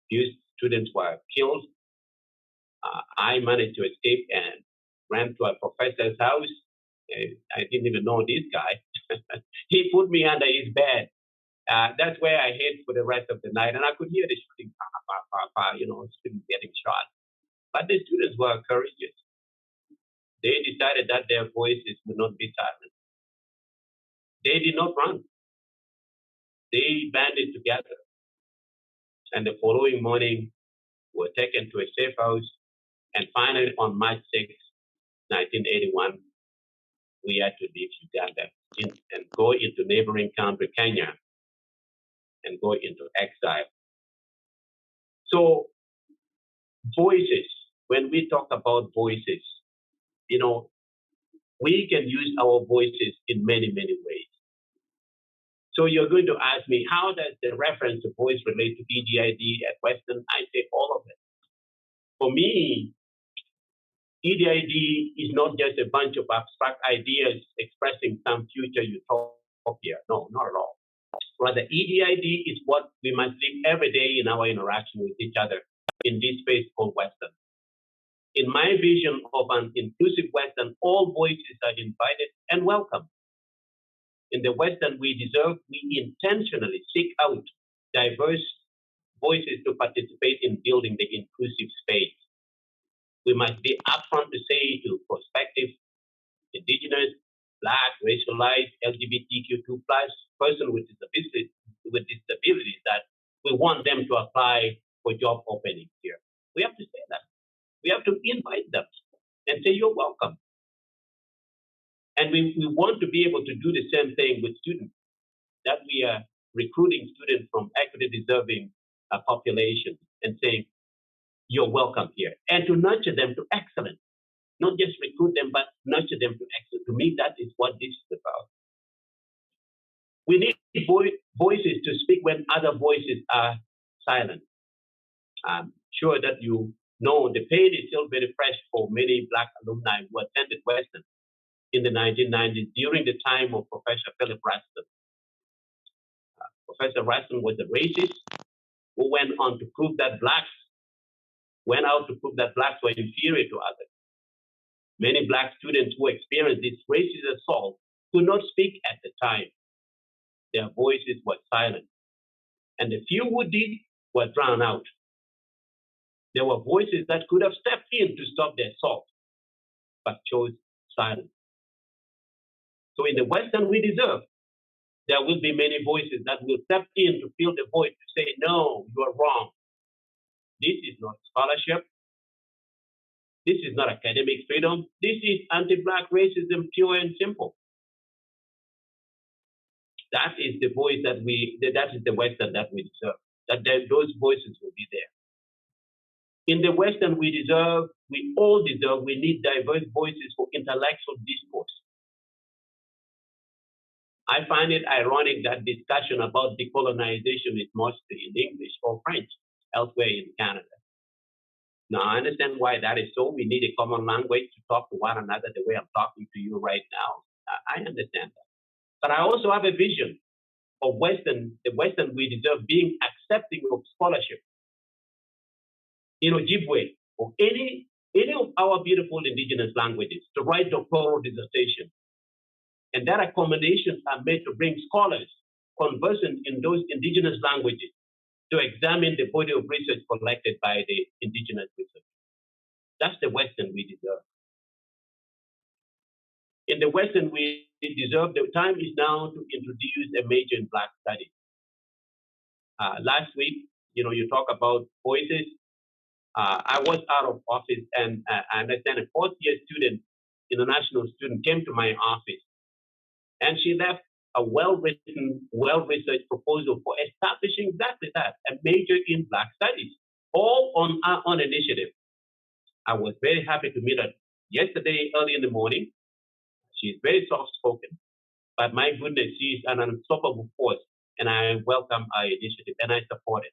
few students were killed. I managed to escape and ran to a professor's house. I didn't even know this guy. He put me under his bed. That's where I hid for the rest of the night, and I could hear the shooting, students getting shot. But the students were courageous. They decided that their voices would not be silenced. They did not run. They banded together. And the following morning, were taken to a safe house. And finally, on March 6, 1981, we had to leave Uganda and go into neighboring country, Kenya, and go into exile. So, voices, when we talk about voices, we can use our voices in many, many ways. So you're going to ask me, how does the reference to voice relate to EDID at Western? I say all of it. For me, EDID is not just a bunch of abstract ideas expressing some future utopia. No, not at all. Rather, EDID is what we must live every day in our interaction with each other in this space called Western. In my vision of an inclusive Western, all voices are invited and welcome. In the Western we deserve, we intentionally seek out diverse voices to participate in building the inclusive space. We must be upfront to say to prospective Indigenous, Black, racialized, LGBTQ2+ person with disabilities that we want them to apply for job openings here. We have to say that. We have to invite them and say, you're welcome. And we want to be able to do the same thing with students, that we are recruiting students from equity deserving populations and saying, you're welcome here. And to nurture them to excellence, not just recruit them, but nurture them to excellence. To me, that is what this is about. We need voices to speak when other voices are silent. I'm sure that you know the pain is still very fresh for many Black alumni who attended Western in the 1990s during the time of Professor Philip Raston. Professor Raston was a racist who went out to prove that Blacks were inferior to others. Many Black students who experienced this racist assault could not speak at the time. Their voices were silent. And the few who did were drowned out. There were voices that could have stepped in to stop the assault, but chose silence. So in the Western we deserve, there will be many voices that will step in to fill the void, to say, no, you are wrong. This is not scholarship. This is not academic freedom. This is anti-Black racism, pure and simple. That is the voice that is the Western that we deserve, those voices will be there. In the Western we all deserve, we need diverse voices for intellectual discourse. I find it ironic that discussion about decolonization is mostly in English or French elsewhere in Canada. Now, I understand why that is so. We need a common language to talk to one another the way I'm talking to you right now. I understand that. But I also have a vision of the Western we deserve being accepting of scholarship in Ojibwe or any of our beautiful indigenous languages to write doctoral dissertation. And that accommodations are made to bring scholars conversant in those indigenous languages to examine the body of research collected by the indigenous research. That's the Western we deserve. In the Western we deserve, the time is now to introduce a major in Black studies. Last week, you talk about voices. I was out of office, and I understand a fourth-year student, international student, came to my office, and she left a well-written, well-researched proposal for establishing exactly that, a major in Black studies, all on our own initiative. I was very happy to meet her yesterday early in the morning. She's very soft-spoken, but my goodness, she's an unstoppable force, and I welcome our initiative, and I support it.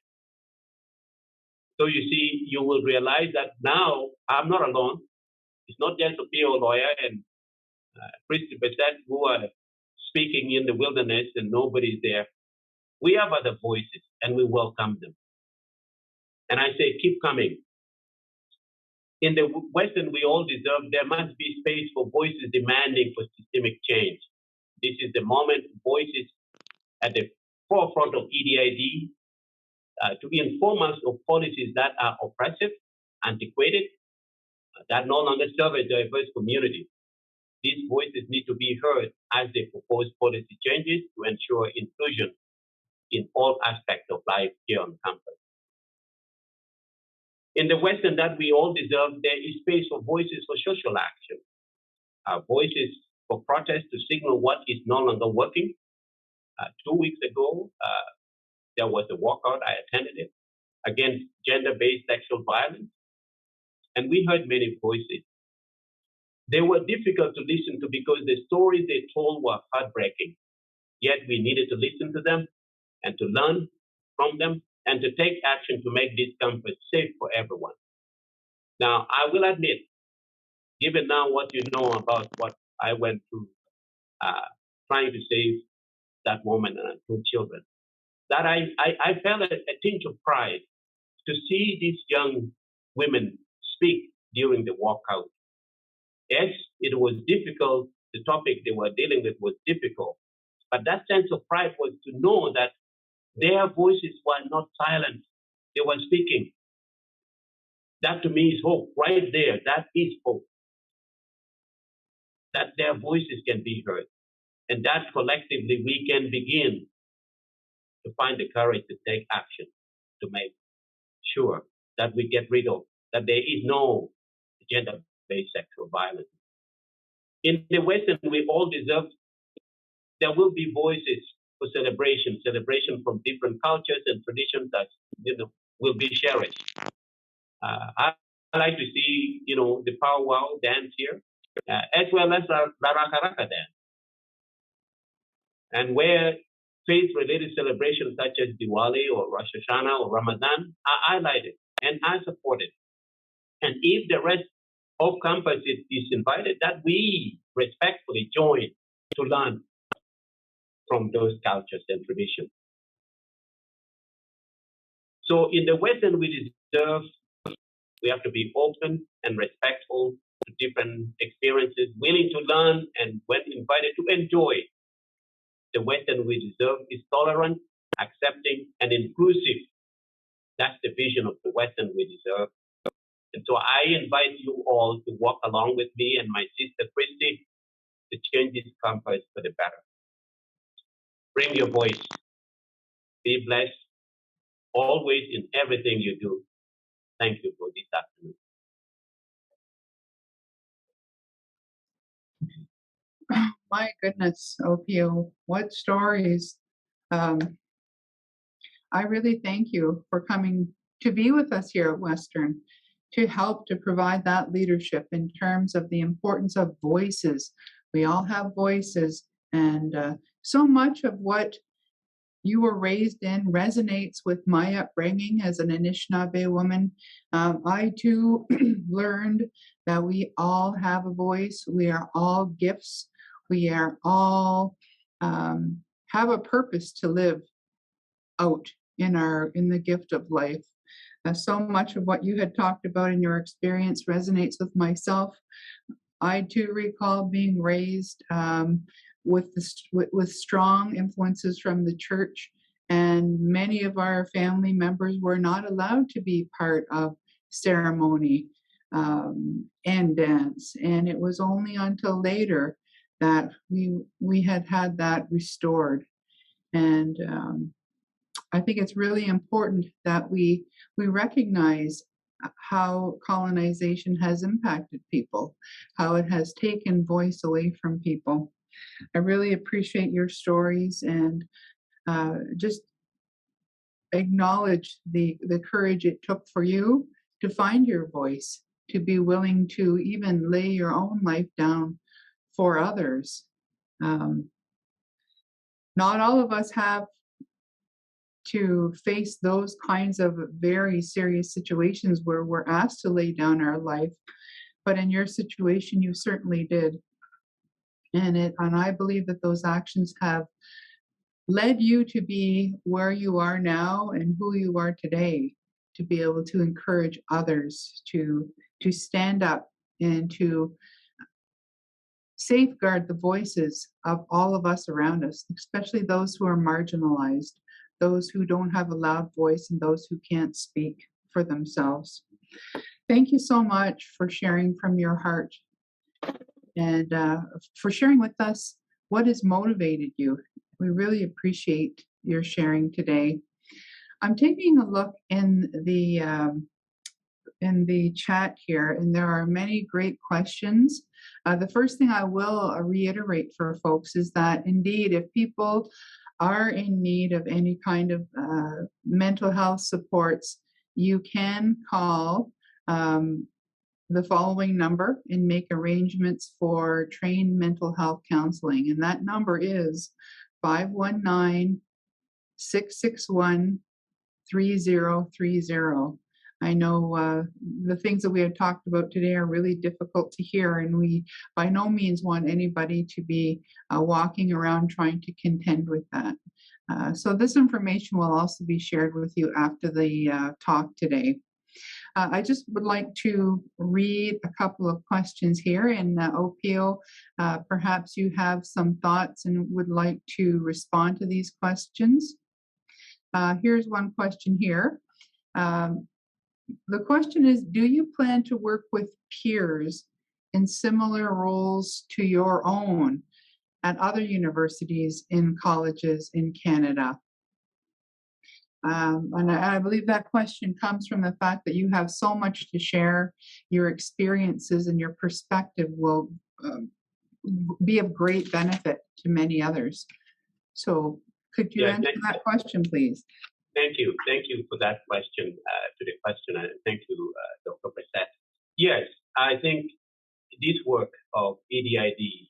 So you see, you will realize that now I'm not alone. It's not just Opiyo Oloya and Christy Bessette who are speaking in the wilderness and nobody's there. We have other voices and we welcome them. And I say, keep coming. In the Western we all deserve, there must be space for voices demanding for systemic change. This is the moment voices at the forefront of EDID to inform us of policies that are oppressive, antiquated, that no longer serve a diverse community. These voices need to be heard as they propose policy changes to ensure inclusion in all aspects of life here on campus. In the Western that we all deserve, there is space for voices for social action, voices for protest to signal what is no longer working. 2 weeks ago, there was a walkout, I attended it, against gender-based sexual violence, and we heard many voices. They were difficult to listen to because the stories they told were heartbreaking. Yet we needed to listen to them and to learn from them and to take action to make this campus safe for everyone. Now, I will admit, given now what you know about what I went through trying to save that woman and two children, that I felt a tinge of pride to see these young women speak during the walkout. Yes, it was difficult. The topic they were dealing with was difficult. But that sense of pride was to know that their voices were not silent. They were speaking. That to me is hope. Right there, that is hope. That their voices can be heard. And that collectively we can begin to find the courage to take action to make sure that we get rid of, that there is no gender-based sexual violence. In the Western, we all deserve, there will be voices for celebration from different cultures and traditions that, will be cherished. I like to see, the powwow dance here, as well as the Raka Raka dance. And where faith-related celebrations such as Diwali or Rosh Hashanah or Ramadan are highlighted and are supported. And if the rest of campus is invited, that we respectfully join to learn from those cultures and traditions. So in the Western, we have to be open and respectful to different experiences, willing to learn, and when invited to enjoy. The Western we deserve is tolerant, accepting, and inclusive. That's the vision of the Western we deserve. And so I invite you all to walk along with me and my sister Christy to change this campus for the better. Bring your voice. Be blessed always in everything you do. Thank you for this afternoon. My goodness, Opiyo, what stories. I really thank you for coming to be with us here at Western, to help to provide that leadership in terms of the importance of voices. We all have voices, and so much of what you were raised in resonates with my upbringing as an Anishinaabe woman. I too learned that we all have a voice. We are all gifts. We are all have a purpose to live out in the gift of life. So much of what you had talked about in your experience resonates with myself. I too recall being raised with strong influences from the church, and many of our family members were not allowed to be part of ceremony and dance. And it was only until later that we had that restored. And I think it's really important that we recognize how colonization has impacted people, how it has taken voice away from people. I really appreciate your stories, and just acknowledge the courage it took for you to find your voice, to be willing to even lay your own life down for others. Not all of us have to face those kinds of very serious situations where we're asked to lay down our life, but in your situation, you certainly did. And I believe that those actions have led you to be where you are now and who you are today, to be able to encourage others to stand up and to safeguard the voices of all of us around us, especially those who are marginalized, those who don't have a loud voice, and those who can't speak for themselves. Thank you so much for sharing from your heart, and for sharing with us what has motivated you. We really appreciate your sharing today. I'm taking a look in the chat here, and there are many great questions. The first thing I will reiterate for folks is that indeed, if people are in need of any kind of mental health supports, you can call the following number and make arrangements for trained mental health counseling. And that number is 519-661-3030. I know the things that we have talked about today are really difficult to hear, and we by no means want anybody to be walking around trying to contend with that. So this information will also be shared with you after the talk today. I just would like to read a couple of questions here, and Opiyo, perhaps you have some thoughts and would like to respond to these questions. Here's one question here. The question is, do you plan to work with peers in similar roles to your own at other universities and colleges in Canada? And I believe that question comes from the fact that you have so much to share. Your experiences and your perspective will be of great benefit to many others. So could you answer that question, please? Thank you. Thank you for that question, and thank you, Dr. Brissett. Yes, I think this work of EDID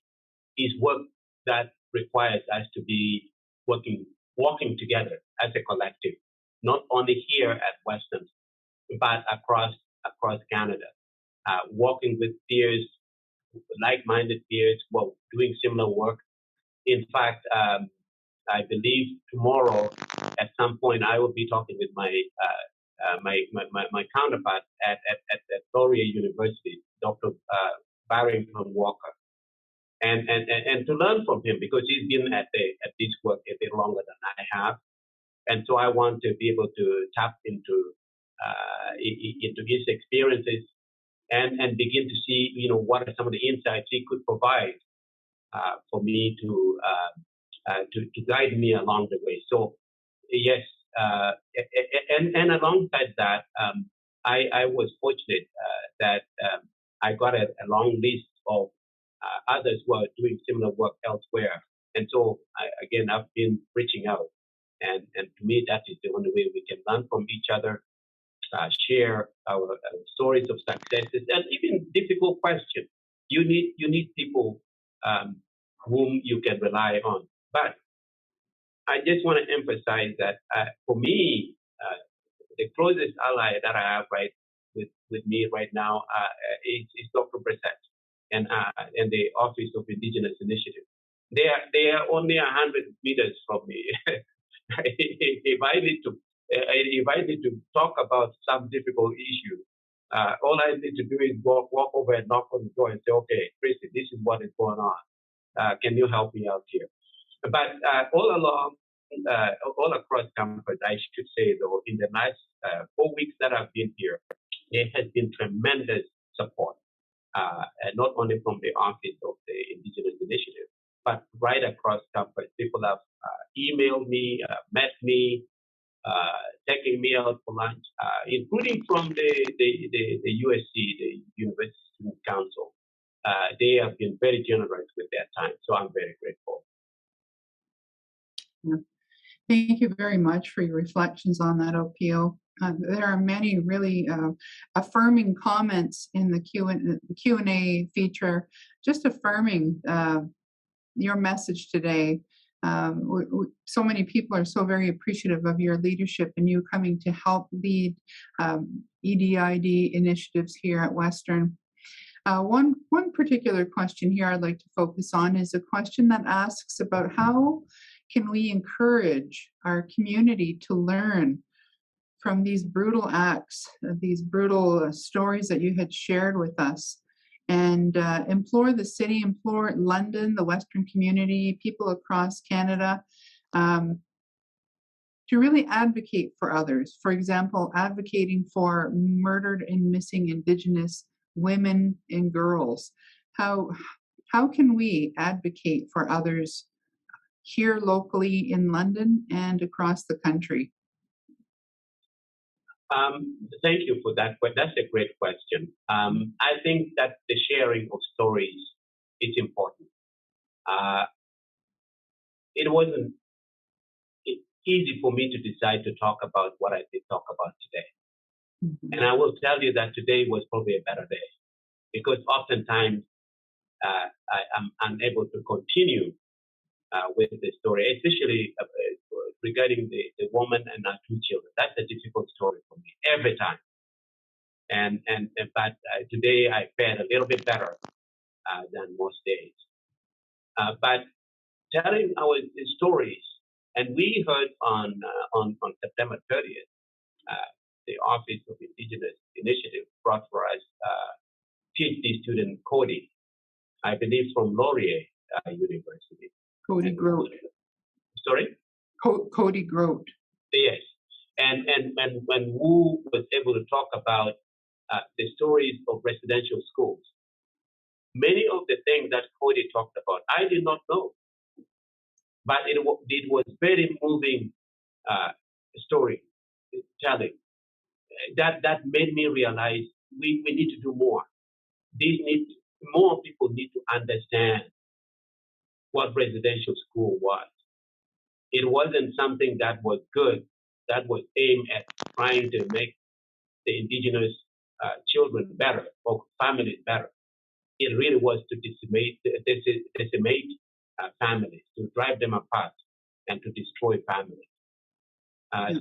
is work that requires us to be working together as a collective, not only here at Western, but across Canada, working with peers, like-minded peers who are doing similar work. In fact, I believe tomorrow, at some point, I will be talking with my counterpart at Laurier University, Dr. Barrington Walker, and to learn from him, because he's been at this work a bit longer than I have, and so I want to be able to tap into his experiences and begin to see, what are some of the insights he could provide for me to guide me along the way. So yes, and alongside that, I was fortunate that I got a long list of others who are doing similar work elsewhere, and so I've been reaching out, and to me that is the only way we can learn from each other, share our stories of successes, and even difficult questions. You need people whom you can rely on. But I just want to emphasize that for me, the closest ally that I have with me right now is Dr. Brissett and the Office of Indigenous Initiative. They are only 100 meters from me. If I need to talk about some difficult issue, all I need to do is walk over and knock on the door and say, okay, Christy, this is what is going on. Can you help me out here? But all across campus, I should say, though, in the last 4 weeks that I've been here, there has been tremendous support, and not only from the Office of the Indigenous Initiative, but right across campus. People have emailed me, met me, taking me out for lunch, including from the USC, the University Student Council. They have been very generous with their time, so I'm very grateful. Thank you very much for your reflections on that, Opiyo. There are many really affirming comments in the Q&A feature, just affirming your message today. So many people are so very appreciative of your leadership and you coming to help lead EDID initiatives here at Western. One particular question here I'd like to focus on is a question that asks about how can we encourage our community to learn from these brutal acts, these brutal stories that you had shared with us, and implore the city, implore London, the Western community, people across Canada, to really advocate for others. For example, advocating for murdered and missing Indigenous women and girls. How can we advocate for others here locally in London and across the country? Thank you for that. That's a great question. I think that the sharing of stories is important. It wasn't easy for me to decide to talk about what I did talk about today. Mm-hmm. And I will tell you that today was probably a better day, because oftentimes I'm unable to continue with the story, especially regarding the woman and her two children. That's a difficult story for me every time. But today I fared a little bit better than most days. But telling our stories, and we heard on September 30th, the Office of Indigenous Initiative brought for us PhD student Cody, I believe from Laurier University. Cody Grote. Sorry? Cody Grote. Yes. And when Wu was able to talk about the stories of residential schools, many of the things that Cody talked about, I did not know. But it was very moving storytelling that made me realize we need to do more. More people need to understand what residential school was. It wasn't something that was good, that was aimed at trying to make the indigenous children better or families better. It really was to decimate families, to drive them apart, and to destroy families.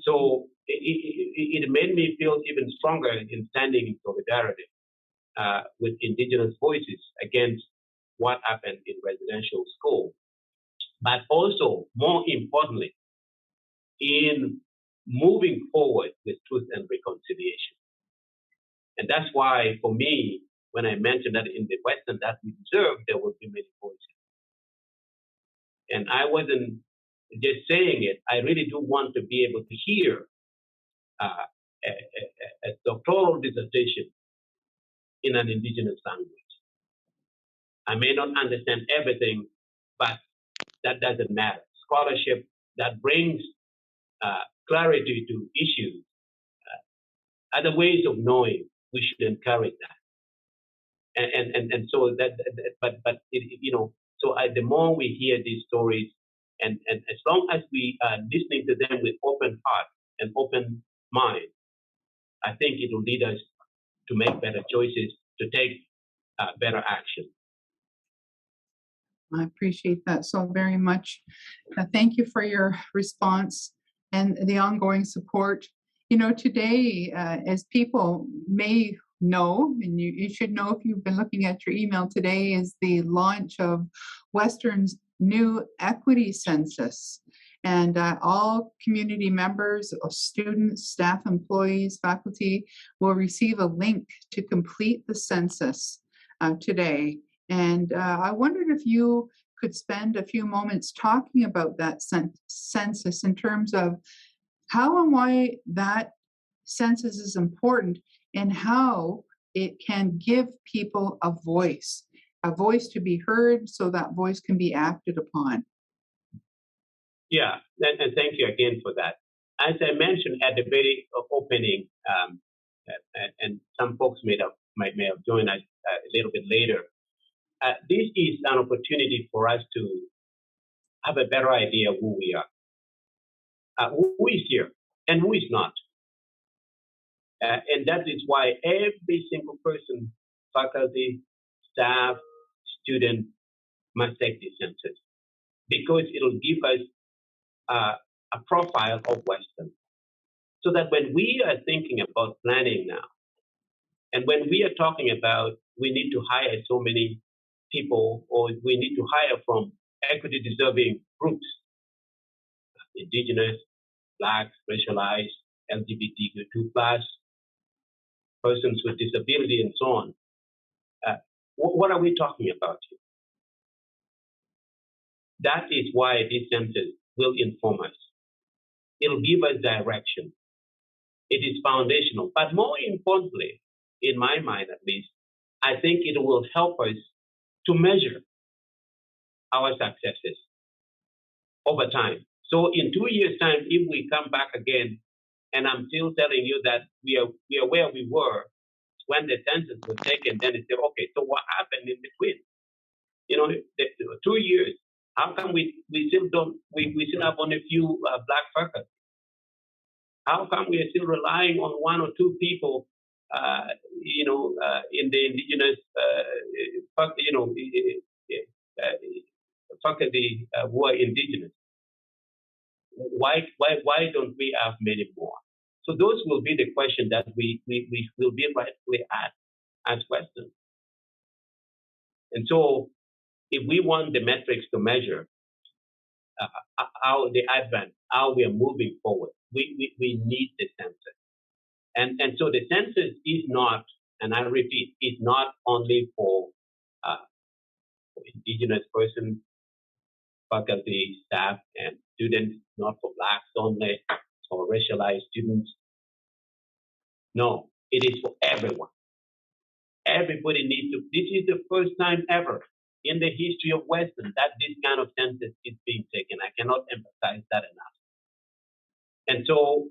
So it made me feel even stronger in standing in solidarity with indigenous voices against what happened in residential school. But also, more importantly, in moving forward with truth and reconciliation. And that's why, for me, when I mentioned that in the Western that we deserve, there will be many voices. And I wasn't just saying it, I really do want to be able to hear a doctoral dissertation in an indigenous language. I may not understand everything, but that doesn't matter. Scholarship that brings clarity to issues, other ways of knowing, we should encourage that. And so that, but the more we hear these stories, and as long as we are listening to them with open heart and open mind, I think it will lead us to make better choices, to take better action. I appreciate that so very much. Thank you for your response and the ongoing support. You know, today, as people may know, and you should know if you've been looking at your email, today is the launch of Western's new equity census. And all community members, students, staff, employees, faculty will receive a link to complete the census today. And I wondered if you could spend a few moments talking about that census in terms of how and why that census is important and how it can give people a voice to be heard so that voice can be acted upon. Yeah, and thank you again for that. As I mentioned at the very opening, and some folks may have joined us a little bit later, this is an opportunity for us to have a better idea of who we are, who is here and who is not. And that is why every single person, faculty, staff, student, must take this census, because it'll give us a profile of Western. So that when we are thinking about planning now, and when we are talking about we need to hire so many people, or we need to hire from equity deserving groups, indigenous, Black, racialized, LGBTQ2+, persons with disability, and so on. What are we talking about here? That is why this census will inform us. It'll give us direction. It is foundational. But more importantly, in my mind at least, I think it will help us to measure our successes over time. So in 2 years' time, if we come back again, and I'm still telling you that we are where we were when the census was taken, then it's okay, so what happened in between? You know, 2 years. How come we still have only a few Black faculty? How come we are still relying on one or two people, in the indigenous, faculty who are indigenous? Why don't we have many more? So those will be the questions that we will be rightfully asked as questions. And so if we want the metrics to measure how the advance, how we are moving forward, we need the census. And so the census is not, and I repeat, is not only for indigenous persons, faculty, staff, and students, not for blacks only, or racialized students. No, it is for everyone. Everybody needs to, this is the first time ever in the history of Western that this kind of census is being taken. I cannot emphasize that enough. And so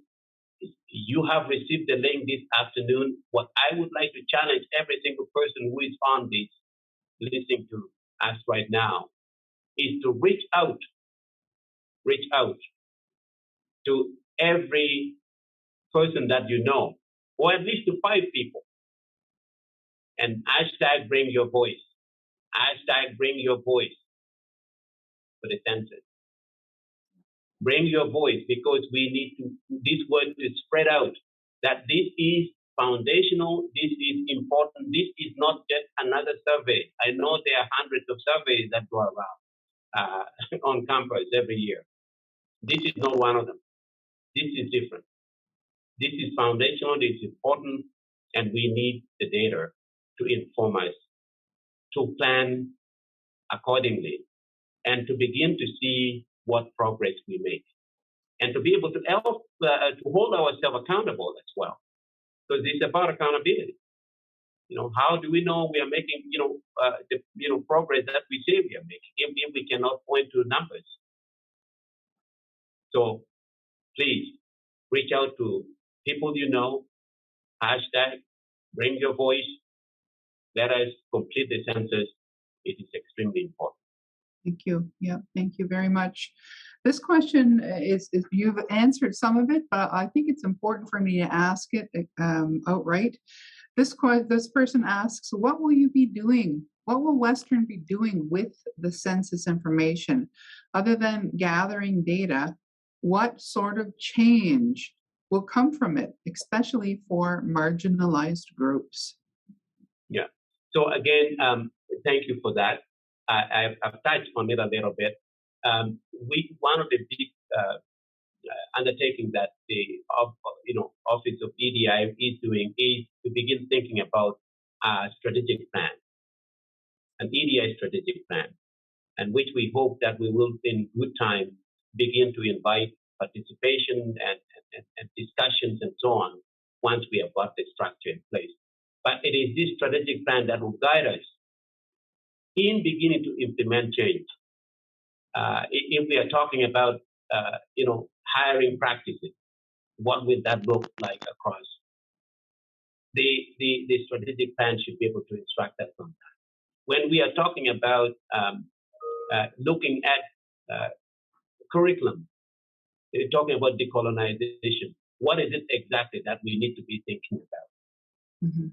you have received the link this afternoon. What I would like to challenge every single person who is on this, listening to us right now, is to reach out to every person that you know, or at least to 5 people, and hashtag bring your voice. Hashtag bring your voice for the census. Bring your voice, because we need to, this word to spread out, that this is foundational, this is important, this is not just another survey. I know there are hundreds of surveys that go around on campus every year. This is not one of them. This is different. This is foundational, this is important, and we need the data to inform us, to plan accordingly, and to begin to see what progress we make, and to be able to help to hold ourselves accountable as well, because it's about accountability. You know, how do we know we are making the progress that we say we are making if we cannot point to numbers? So please reach out to people you know. Hashtag bring your voice. Let us complete the census. It is extremely important. Thank you. Yeah, thank you very much. This question is you've answered some of it, but I think it's important for me to ask it outright. This person asks, what will you be doing? What will Western be doing with the census information? Other than gathering data, what sort of change will come from it, especially for marginalized groups? Yeah. So again, thank you for that. I've touched on it a little bit. One of the big undertaking that the Office of EDI is doing is to begin thinking about a strategic plan, an EDI strategic plan, and which we hope that we will, in good time, begin to invite participation and discussions and so on once we have got the structure in place. But it is this strategic plan that will guide us in beginning to implement change. If we are talking about, hiring practices, what will that look like across? The strategic plan should be able to instruct us on that. When we are talking about looking at curriculum, talking about decolonization, what is it exactly that we need to be thinking about? Mm-hmm.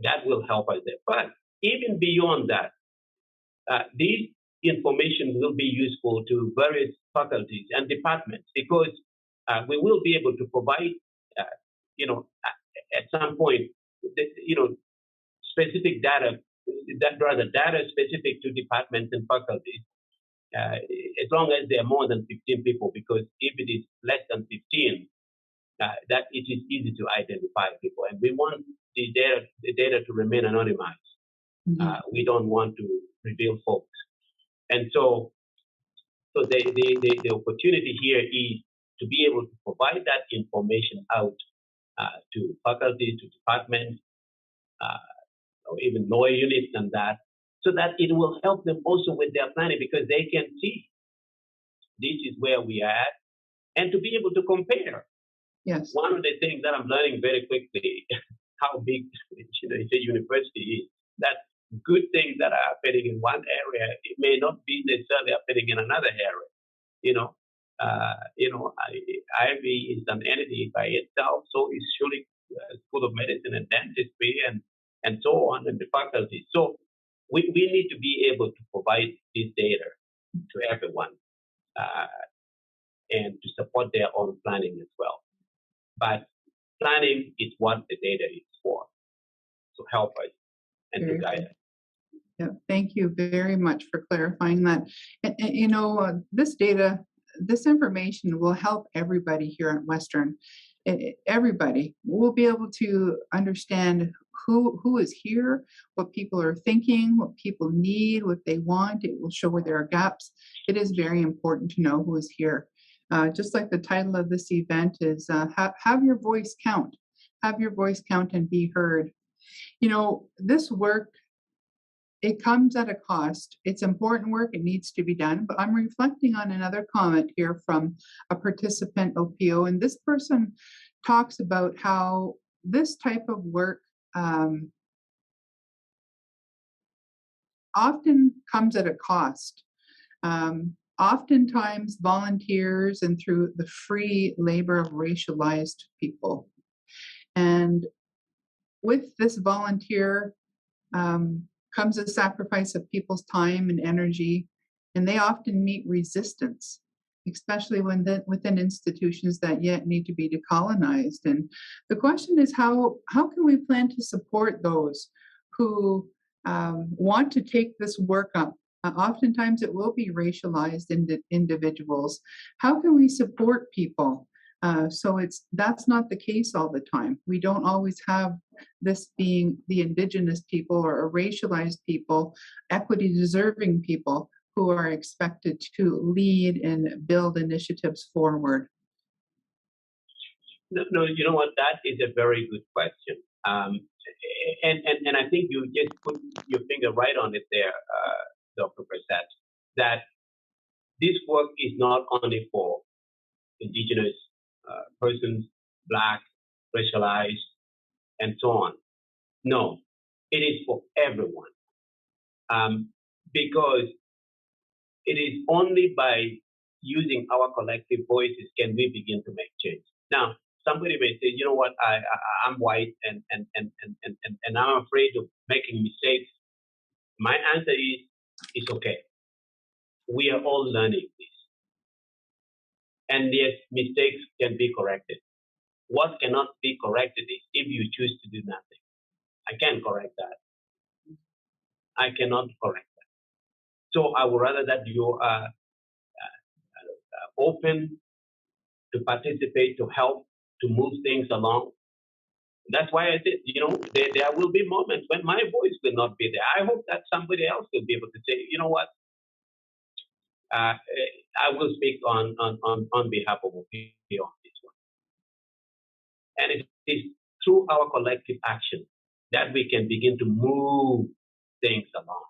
That will help us there. But even beyond that, this information will be useful to various faculties and departments, because we will be able to provide, at some point, specific data, data specific to departments and faculties, as long as there are more than 15 people, because if it is less than 15, that it is easy to identify people. And we want the data to remain anonymized. Mm-hmm. We don't want to reveal folks. And so the opportunity here is to be able to provide that information out to faculty, to departments, or even lower units than that, so that it will help them also with their planning, because they can see this is where we are at, and to be able to compare. Yes. One of the things that I'm learning very quickly, how big the university is, that good things that are happening in one area, it may not be necessarily happening in another area. Ivy is an entity by itself, so is surely School of Medicine and Dentistry and so on, and the faculty. So we need to be able to provide this data to everyone and to support their own planning as well. But planning is what the data is for, to help us and to guide us. Yeah, thank you very much for clarifying that. And this data, this information will help everybody here at Western. Everybody will be able to understand who is here, what people are thinking, what people need, what they want. It will show where there are gaps. It is very important to know who is here. Just like the title of this event is have your voice count. Have your voice count and be heard. This work, it comes at a cost. It's important work. It needs to be done. But I'm reflecting on another comment here from a participant, Opiyo, and this person talks about how this type of work often comes at a cost. Oftentimes, volunteers and through the free labor of racialized people. And with this volunteer, comes a sacrifice of people's time and energy, and they often meet resistance, especially within institutions that yet need to be decolonized. And the question is, how can we plan to support those who want to take this work up? Oftentimes it will be racialized individuals. How can we support people? So that's not the case all the time. We don't always have this being the Indigenous people or racialized people, equity deserving people who are expected to lead and build initiatives forward. No, you know what? That is a very good question. And I think you just put your finger right on it there, Dr. Prasad, that this work is not only for Indigenous persons, Black, racialized, and so on. No, it is for everyone. Because it is only by using our collective voices can we begin to make change. Now, somebody may say, you know what, I'm white and I'm afraid of making mistakes. My answer is, it's okay. We are all learning this. And yes, mistakes can be corrected. What cannot be corrected is if you choose to do nothing. I can't correct that. I cannot correct that. So I would rather that you are open to participate, to help, to move things along. That's why I said, there will be moments when my voice will not be there. I hope that somebody else will be able to say, you know what, I will speak on behalf of Opiyo on this one. And it is through our collective action that we can begin to move things along.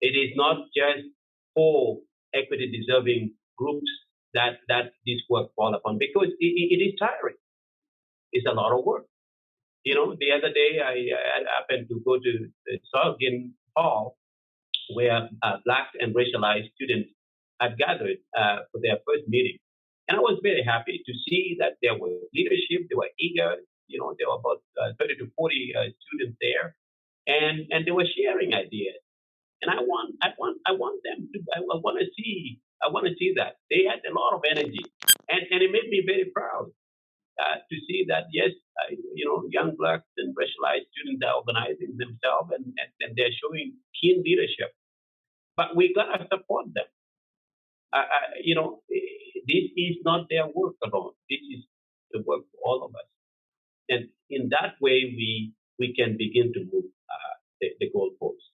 It is not just for equity deserving groups that this work fall upon, because it is tiring. It's a lot of work. The other day I happened to go to the Sorgin Hall, where Black and racialized students had gathered for their first meeting. And I was very happy to see that there was leadership, they were eager, there were about 30 to 40 students there, and they were sharing ideas. And I want them to, I want to see that. They had a lot of energy, and it made me very proud to see that, yes, young Black and racialized students are organizing themselves and they're showing keen leadership. But we gotta support them. This is not their work alone. This is the work for all of us. And in that way, we can begin to move the goalposts.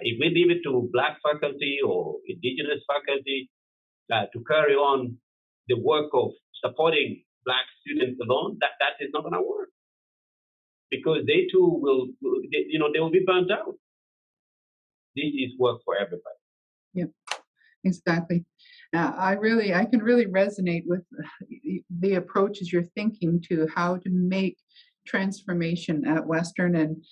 If we leave it to Black faculty or Indigenous faculty to carry on the work of supporting Black students alone, that is not going to work, because they too they will be burnt out. This is work for everybody. Yep, exactly. I can really resonate with the approaches you're thinking to how to make transformation at Western, and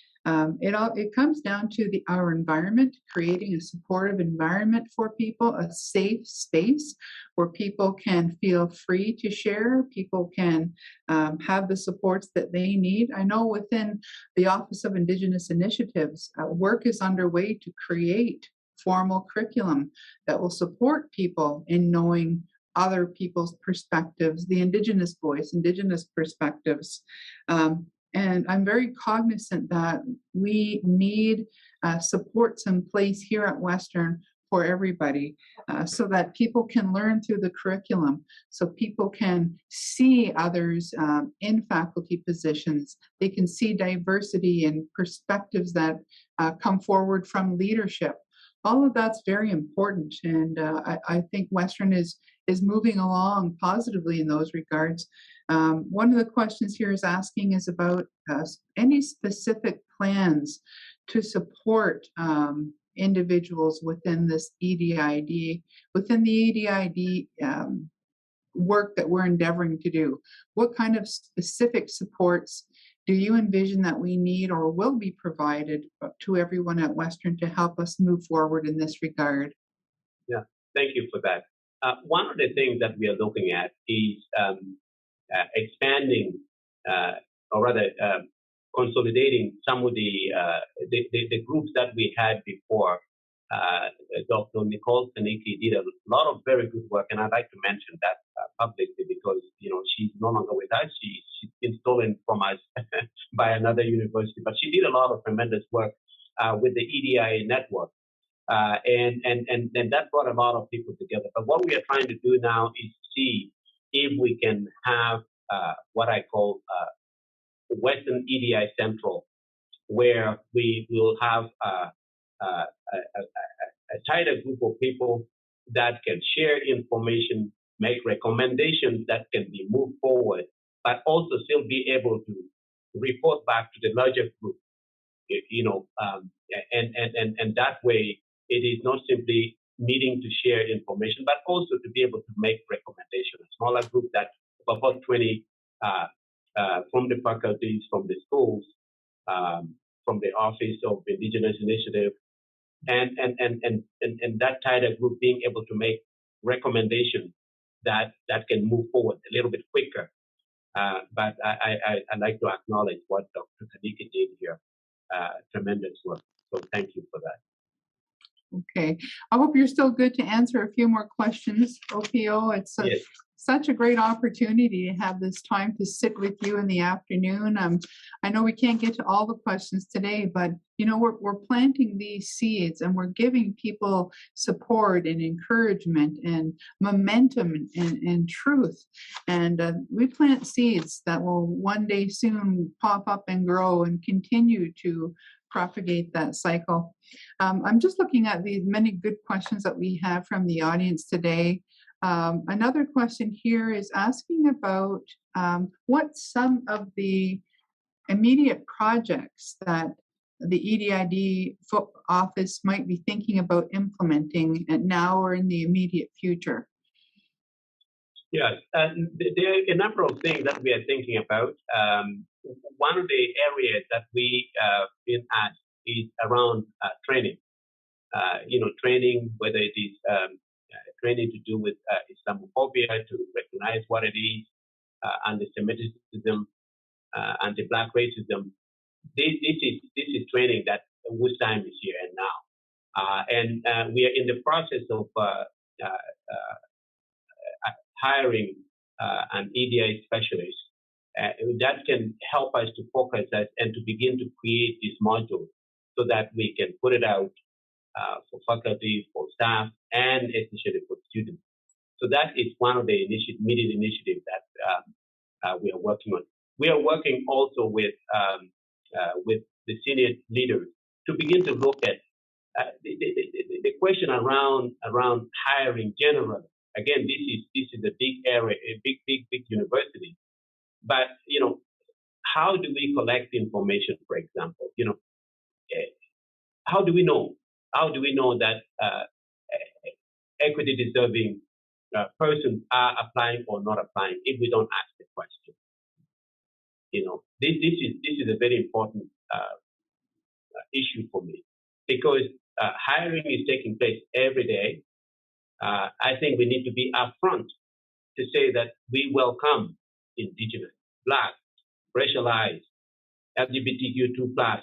it comes down to our environment, creating a supportive environment for people, a safe space where people can feel free to share, people can have the supports that they need. I know within the Office of Indigenous Initiatives, work is underway to create formal curriculum that will support people in knowing other people's perspectives, the Indigenous voice, Indigenous perspectives. And I'm very cognizant that we need supports in place here at Western for everybody, so that people can learn through the curriculum, so people can see others in faculty positions. They can see diversity and perspectives that come forward from leadership. All of that's very important, and I think Western is moving along positively in those regards. One of the questions here is asking is about any specific plans to support individuals within this EDID, within the EDID work that we're endeavoring to do. What kind of specific supports do you envision that we need or will be provided to everyone at Western to help us move forward in this regard? Yeah, thank you for that. One of the things that we are looking at is expanding, or rather consolidating some of the groups that we had before. Dr. Nicole Kaniki did a lot of very good work, and I'd like to mention that publicly because she's no longer with us. She's been stolen from us by another university, but she did a lot of tremendous work with the EDI network. And that brought a lot of people together. But what we are trying to do now is see if we can have what I call Western EDI Central, where we will have a tighter group of people that can share information, make recommendations that can be moved forward, but also still be able to report back to the larger group. And that way, it is not simply meeting to share information, but also to be able to make recommendations. A smaller group that of about 20 from the faculties, from the schools, from the Office of Indigenous Initiative, and that tighter group being able to make recommendations that can move forward a little bit quicker. But I'd like to acknowledge what Dr. Kaniki did here. Tremendous work. So thank you for that. Okay. I hope you're still good to answer a few more questions, Opiyo. It's Yes. Such a great opportunity to have this time to sit with you in the afternoon. I know we can't get to all the questions today, but we're planting these seeds and we're giving people support and encouragement and momentum and truth. And we plant seeds that will one day soon pop up and grow and continue to propagate that cycle. I'm just looking at the many good questions that we have from the audience today. Another question here is asking about what some of the immediate projects that the EDID office might be thinking about implementing now or in the immediate future. Yes, there are a number of things that we are thinking about. One of the areas that we been asked is around training. Training, whether it is training to do with Islamophobia, to recognize what it is, anti-Semitism, anti-Black racism. This is training that whose time is here and now, and we are in the process of hiring an EDI specialist that can help us to focus us and to begin to create this module so that we can put it out for faculty, for staff, and especially for students. So that is one of the immediate initiatives that we are working on. We are working also with the senior leaders to begin to look at the question around hiring generally. Again, this is a big area, a big university. But how do we collect information? For example, how do we know? How do we know that equity deserving persons are applying or not applying if we don't ask the question? This is a very important issue for me because hiring is taking place every day. I think we need to be upfront to say that we welcome Indigenous, Black, racialized, LGBTQ2+,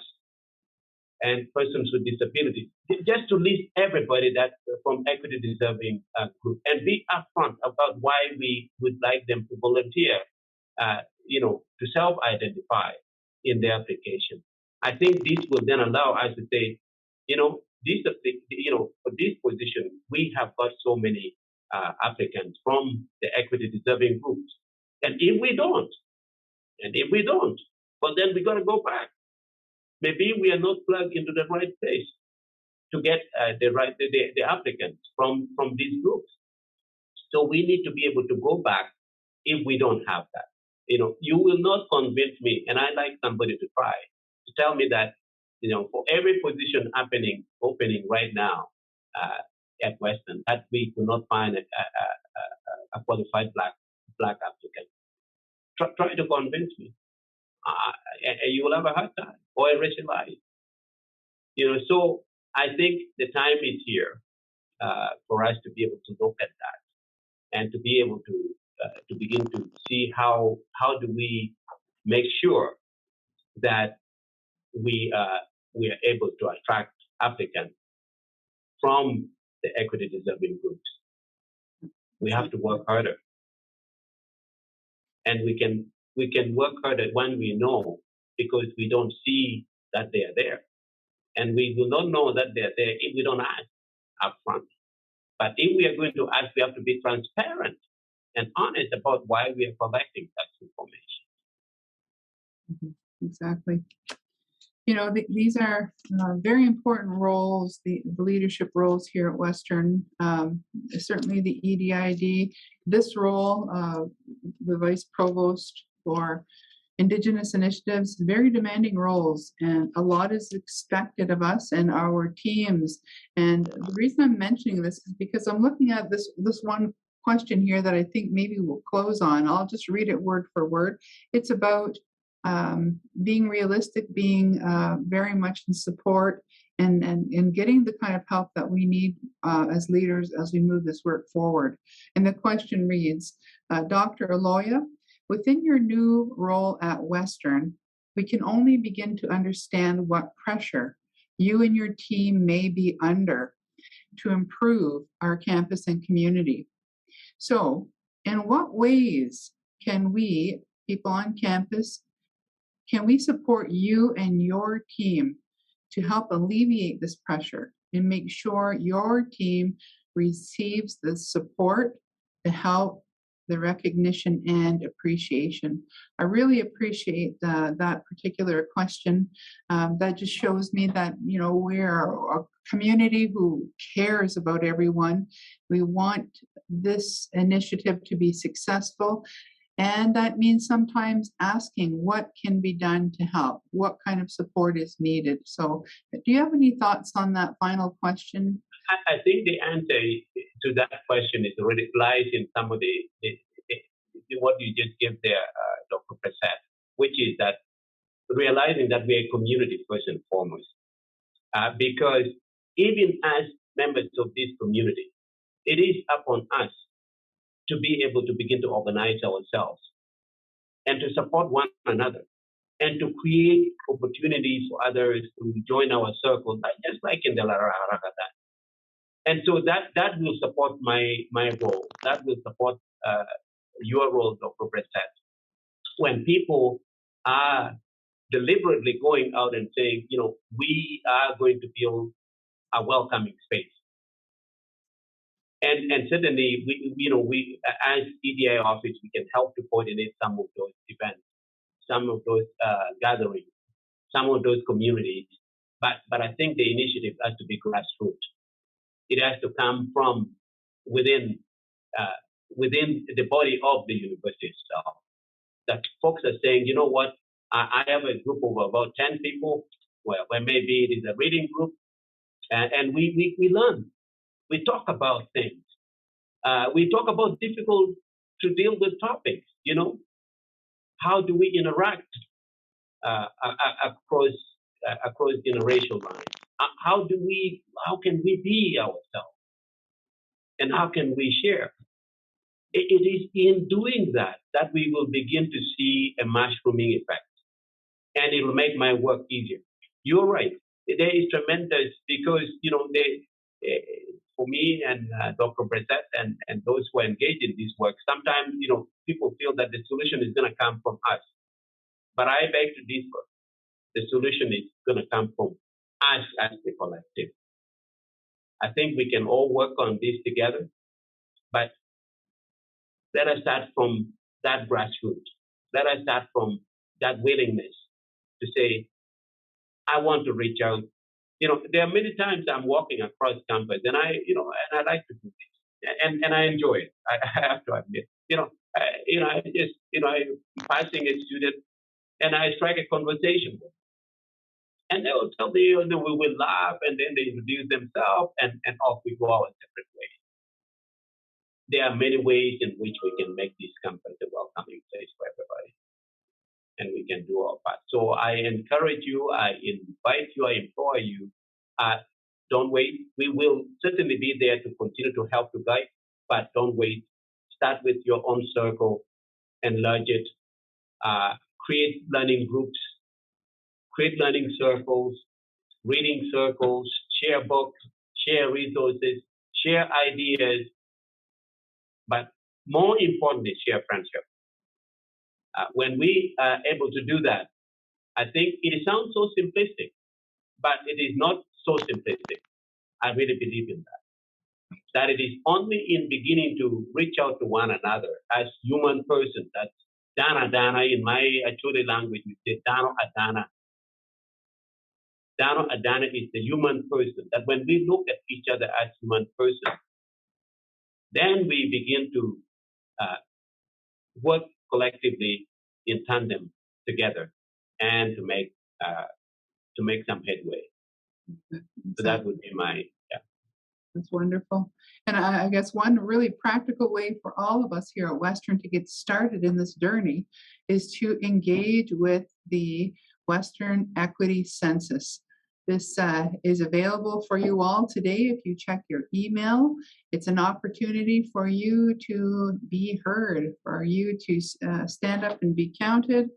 and persons with disabilities, just to list everybody that from equity deserving group and be upfront about why we would like them to volunteer, to self-identify in their application. I think this will then allow us to say, for this position, we have got so many applicants from the equity deserving groups. And if we don't, well, then we got to go back. Maybe we are not plugged into the right place to get the applicants from these groups. So we need to be able to go back if we don't have that. You will not convince me, and I like somebody to try to tell me that, for every position opening right now at Western, that we could not find a qualified black applicant. Try to convince me. You will have a hard time or a racialized. So I think the time is here for us to be able to look at that and to be able to begin to see how do we make sure that we are able to attract applicants from the equity deserving groups. We have to work harder, and we can work harder when we know, because we don't see that they are there, and we will not know that they are there if we don't ask up front. But if we are going to ask, we have to be transparent and honest about why we are collecting such information. Exactly. These are very important roles, the leadership roles here at Western. Certainly the EDID, this role, the Vice Provost for Indigenous Initiatives, very demanding roles, and a lot is expected of us and our teams. And the reason I'm mentioning this is because I'm looking at this one question here that I think maybe we'll close on. I'll just read it word for word. It's about being realistic, being very much in support, and getting the kind of help that we need as leaders as we move this work forward. And the question reads, Dr. Oloya, within your new role at Western, we can only begin to understand what pressure you and your team may be under to improve our campus and community. So, in what ways can we, people on campus, can we support you and your team to help alleviate this pressure and make sure your team receives the support, the help, the recognition, and appreciation? I really appreciate that particular question. That just shows me that, we're a community who cares about everyone. We want this initiative to be successful. And that means sometimes asking what can be done to help, what kind of support is needed. So do you have any thoughts on that final question? I think the answer to that question is already lies in some of what you just gave there, Dr. Prasad, which is that realizing that we are a community first and foremost. Because even as members of this community, it is upon us to be able to begin to organize ourselves and to support one another and to create opportunities for others to join our circle, just like in the Lararagata. And so that will support my role. That will support your role, Dr. Prasad. When people are deliberately going out and saying, we are going to build a welcoming space. And certainly, we as EDI office, we can help to coordinate some of those events, some of those gatherings, some of those communities. But I think the initiative has to be grassroots. It has to come from within the body of the university itself. That folks are saying, you know what, I have a group of about 10 people, where maybe it is a reading group, and we learn. We talk about things. We talk about difficult to deal with topics. How do we interact across generational lines? How can we be ourselves? And how can we share? It is in doing that we will begin to see a mushrooming effect, and it will make my work easier. You're right. there is tremendous because, for me and Dr. Brissett and those who are engaged in this work, sometimes, people feel that the solution is going to come from us. But I beg to differ. The solution is going to come from us as the collective. I think we can all work on this together, but let us start from that grassroots. Let us start from that willingness to say, I want to reach out. There are many times I'm walking across campus and I like to do this and I enjoy it. I have to admit, I'm passing a student and I strike a conversation with them. And they will tell me, we will laugh and then they introduce themselves and off we go our separate ways. There are many ways in which we can make this campus a welcoming place for everybody. And we can do our part. So I encourage you, I invite you, I implore you, don't wait. We will certainly be there to continue to help you guide, but don't wait. Start with your own circle, enlarge it, create learning groups, create learning circles, reading circles, share books, share resources, share ideas, but more importantly, share friendship. When we are able to do that, I think it sounds so simplistic, but it is not so simplistic. I really believe in that. That it is only in beginning to reach out to one another as human persons. That's Dana in my Acholi language, we say Dano Adana. Dano Adana is the human person. That when we look at each other as human persons, then we begin to work collectively in tandem together and to make some headway. So that would be my. That's wonderful. And I guess one really practical way for all of us here at Western to get started in this journey is to engage with the Western Equity Census. This is available for you all today if you check your email. It's an opportunity for you to be heard, for you to stand up and be counted.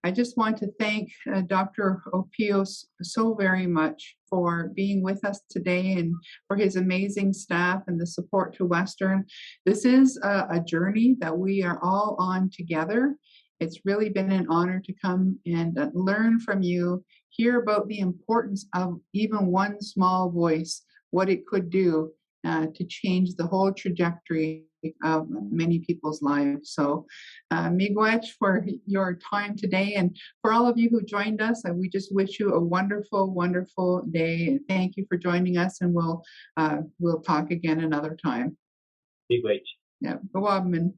I just want to thank Dr. Opiyo so very much for being with us today and for his amazing staff and the support to Western. This is a journey that we are all on together. It's really been an honor to come and learn from you, hear about the importance of even one small voice, what it could do to change the whole trajectory of many people's lives. So miigwech for your time today. And for all of you who joined us, we just wish you a wonderful, wonderful day. And thank you for joining us. And we'll talk again another time. Miigwech. Yeah. Go on,